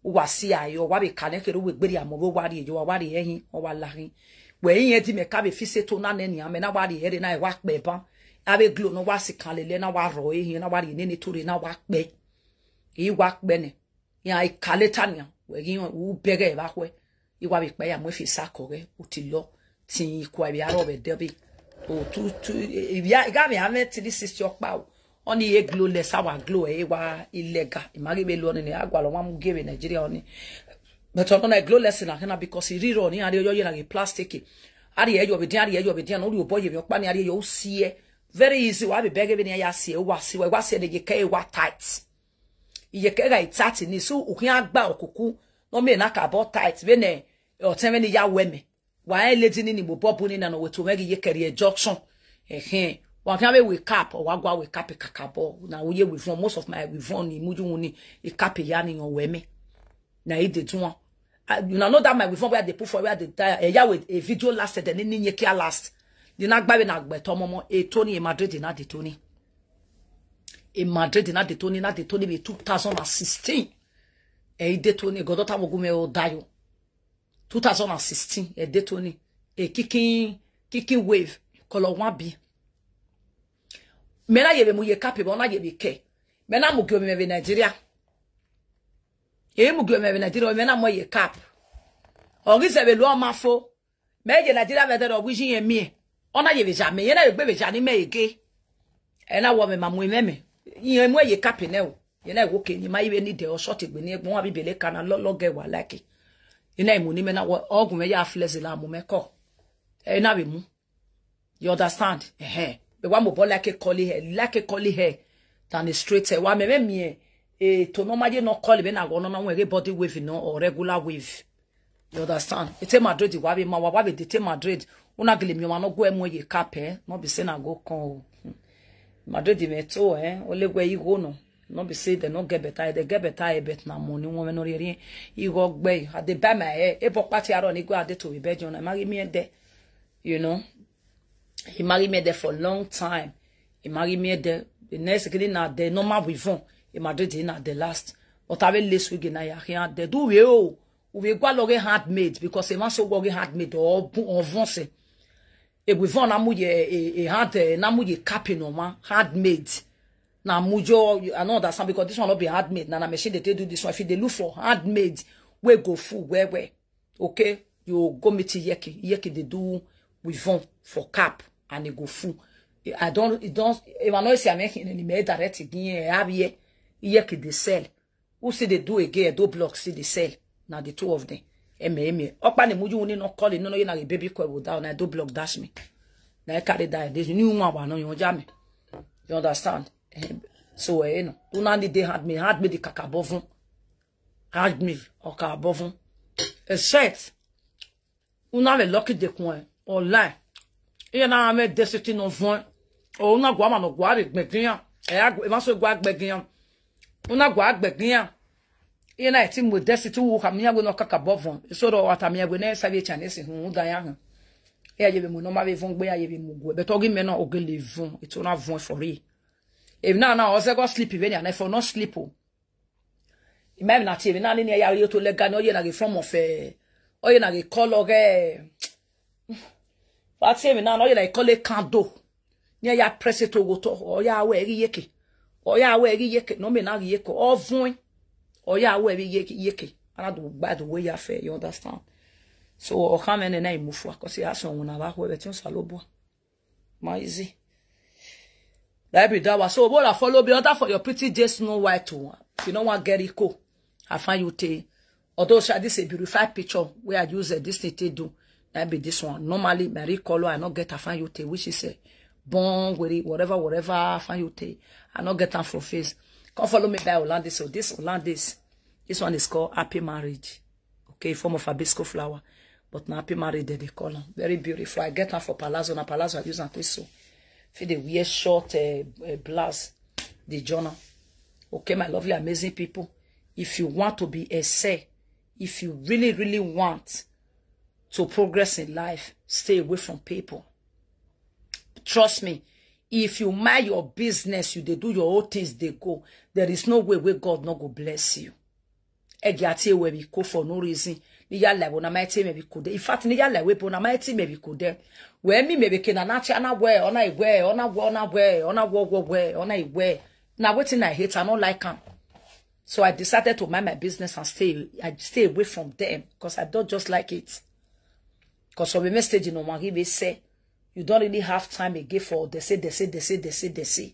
Or see I, or what you connected with Billy and Mobo, what you are what you or what lagging. Where you me cabe fisse to none any, I mean, what you head and I walk paper. I will glue no was a calilena war roy, you know what you need to now walk bay. You walk bene. Ya I call it Tanya, where you beg a back way. Iwa bi pe ya mo fi sakore o ti lo tin kwa bi aro be debi o tu ya ga mi ame ti this is your pa oni e glowless our glow e wa illegal imari be lo ni agwa lo wa mu give Nigeria oni but on na glowless na kana because e riro ni ari yo ye na plastic ari e yo be dia no ri obo ye bi opa ni ari yo sie very easy wa be beg be ni ya sie wa se de ye kai wa tight ye kai ga tight ni so o kan agba okuku no me na ka bot tight be ne o teme ni ya weme wa lady ni bo bobu ni na no wetu megi ye career junction wa kan be we cap or wa gwa we cap kakabo na wo ye we from most of my we from ni muju ni e cap ya ni on weme na e de tun you know that my we from where they put for where they ya with a video lasted and ni nyeki last di na gba be na gbe to momo e Tony e Madrid na de Tony e Madrid na de Tony be 2016 e de Tony godota mogume o dayo 2016 e de Tony e kicking wave color 1B mena yebe mu ye cap be ona yebe ke mena mu gyo me be Nigeria e mu gyo me be Nigeria mena mo ye cap o gi se be lo mafo me je Nigeria be de do wishin ye mi ona yebe ja me ye na gbe be ja ni me ege e na wo me ma mu me yin mu ye cap ne o ye na wo ke ni ma ibe ni de o short egbe ni egbon wa bibele kana loge wa like ina imu ni me na ogun me ya flex la mu me ko e na be mu you understand be wa mo bo like curly hair than a straight hair wa me to no maje no curly be na go no we body wave no or regular wave you understand it e Madrid wa be ma wa be de Madrid una gele mi wa no go emu ye cap no be say na go kon Madrid me to ole gwe yi go no no be say they no get better they get better bet na money won no re you go gbe at the buy my hair e pok party aro ni go ade to be bejon na marry me there you know he married me there for a long time he married me there the next again na the normal wivon he Madrid na the last but I will less we na ya here they do we go log handmade because e man so go handmade or vonse e wivon na mu ye hand na mu ye cap no man handmade na mujo I know that some because this one not be handmade na machine they do this one if they look for handmade we go full where okay you go meet iye-eki they do wivon for cap and they go full if I know say I'm making any made direct again have iye-eki they sell who say they do again do blocks see they sell now the two of them opa ne muju ni no call no na baby call down na do block dash me na carry that this new one no you jam me you understand so no do na need they had me the kakabovun had me or kakabovun a set una le lucky de coin online e na me desiti no fun o una gwa ma no gwa re gbegin e ma so gwa gbegin una gwa gbegin e na ti mo desiti wo ka me agwe no kakabovun so do wata me agwe na sabe chanese hu dan ya han e aye mo no ma be fun gbe aye be mo go be to gi me no ogele fun it una fun for real if now I go sleep even and if not sleep imagine that even now ni ya yo to lega no ye na from of o ye na color Fati me na no you like call it kando. Nya ya press it to woto or ya we iye-eki. Or ya we iye-eki no me na iye-eki or voin. Or ya we iye-eki. And I do bad the way you fair, you understand? So o come in na imufu because ya so wona ba we betin salobo. Ma easy. That be that was so what I follow be other for your pretty just Snow White too. You know what get it cool. I find you take. Although this a beautified picture where I use this thing to do. That be this one. Normally, Marie color I not get a find you take, which is a bong with it, whatever I find you take. I not get them from face. Come follow me by Hollandis. So this Hollandis, this one is called Happy Marriage. Okay, form of hibiscus flower. But now Happy Marriage they call them. Very beautiful. I get them for Palazzo. Now Palazzo I use them so. For the wear short blouse, the journal. Okay, my lovely, amazing people. If you want to be a say, if you really, really want to progress in life, stay away from people. Trust me, if you mind your business, you they do your own things, they go. There is no way where God not go bless you. Egati where we go for no reason. In fact, maybe could there. Where me maybe can an wear on I wear on a wear. Now what I hate, I don't like them. So I decided to mind my business and stay away from them because I don't just like it. Because from a message you know, when say you don't really have time again for they say.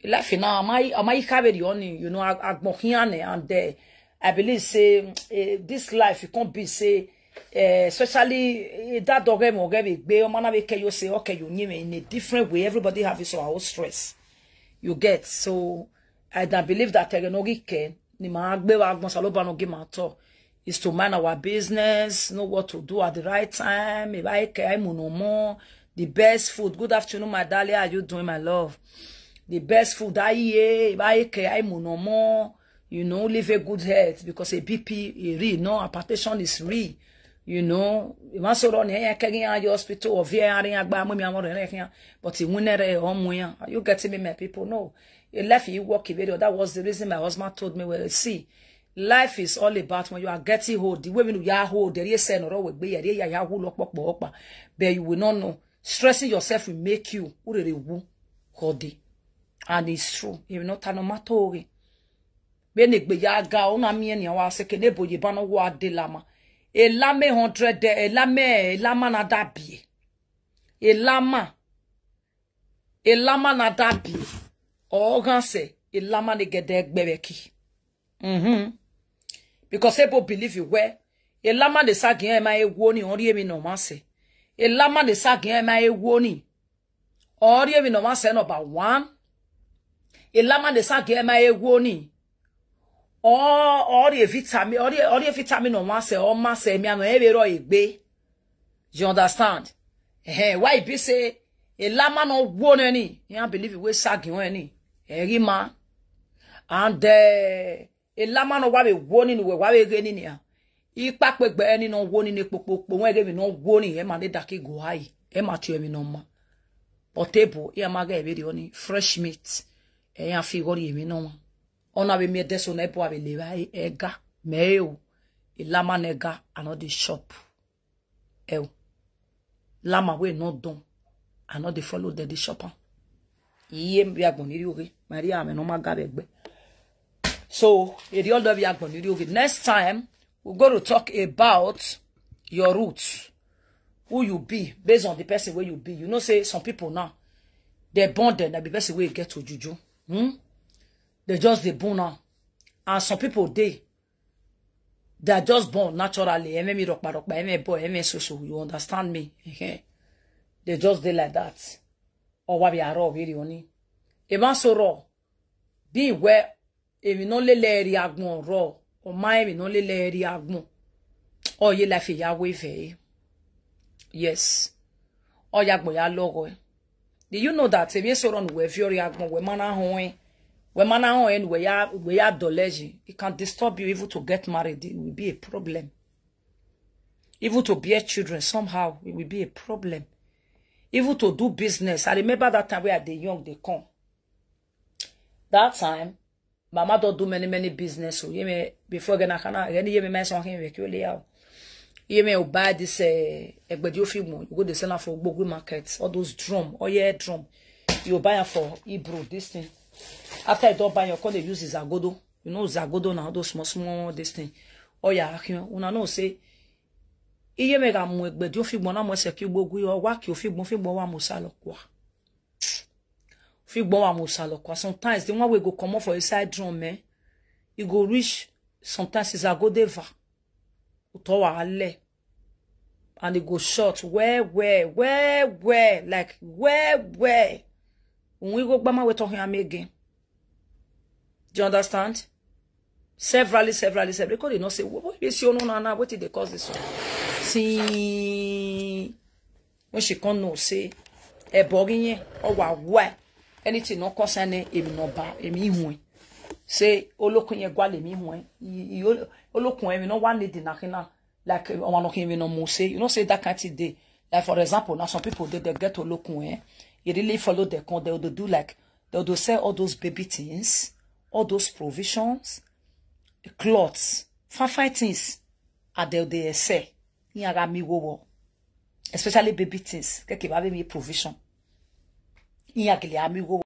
Life now, am I carry on? You know, and I believe say this life you can't be say especially that dog you say okay you need me in a different way. Everybody have his own stress. You get so I don't believe that is to mind our business, know what to do at the right time. If I care, no more. The best food. Good afternoon, my darling. How are you doing, my love? The best food I eat. If I care, no more. You know, live a good health because a BP is real. No, hypertension is real. You know, you must run here, carrying your hospital or via but you win you getting me, my people? No, you left you walk video. That was the reason my husband told me, well, see, life is all about when you are getting old. The women you are old, there is no wrong with but you will not know. Stressing yourself will make you and it's true. You will not no matter. Benik be ya ga ona mi eni wa se kene boye ba no wa de lama. Elame 100 de elama na dabie. Elama na dabie. Ogan se elama ne gede gbebeki. Because people believe you where elama de sagin ma ewo ni ori emi no ma se. Elama de sagin ma ewo ni. Ori emi no ma se number 1. Elama de sagin ma ewo ni. Or the vitamin on one say, or masse, me, and you understand? Why be say, a lama no won any, you believe it was sagging any, every man, and a lama no wabi warning, where getting here. You pack with burning no warning, a popo, when gave no warning, and the ducky go high, Emma to me no more. But table, here, my video, fresh meat, and I figure you no. Ona we me deso na epo ave lewa ega meo lama nega another shop lama we not done another follow the shopper iye we agboniri oge Maria me no magabe egbe so e di all of we agboniri oge. Next time we're going to talk about your roots, who you be based on the person where you be. You know, say some people now they're born then that the person where you get to juju. They just they born now. And some people they are just born naturally. So you understand me? They just they like that. Or what we are raw really only. Even so raw. Be where if you no le agmo raw. Or my we no le agmo. Or ye life ya way. Yes. Or yagmo ya logo. Do you know that if you so run with your agmo we mana home? When man and we are doleji, it can disturb you even to get married. It will be a problem. Even to bear children, somehow, it will be a problem. Even to do business. I remember that time where they young, they come. That time, Mama don't do many business. So, before I can mention him, You may buy this egbedio film. You go to sell for Bogwe market. All those drum, oh yeah, drum. You buy it for Ibro, this thing. After you don't buy your call, they use Zagodo. You know Zagodo now, those small this thing. Oh yeah, una no say. Iye mega mu egbedio film na mo se ki Bogwe o wa ki o film wa mo salo kwa. Film wa mo salo kwa. Sometimes the one we go come for inside drum, man. You go reach. Sometimes it's Zagodeva. And it go short where like where when we go bama we talking again. Do you understand? Severally because they not say what is your no what did they cause this one? See when she can't know say e boginye or wa anything no concern emi no ba emi hu say olokun ye gwa le mi hu olokun emi no one need na kina. Like one looking even no more say, you know, say that kind of day. Like for example, now some people they get to look when you really follow their con, they'll do like they'll sell all those baby things, all those provisions, clothes, fine things, and they'll say, especially baby things, me provision.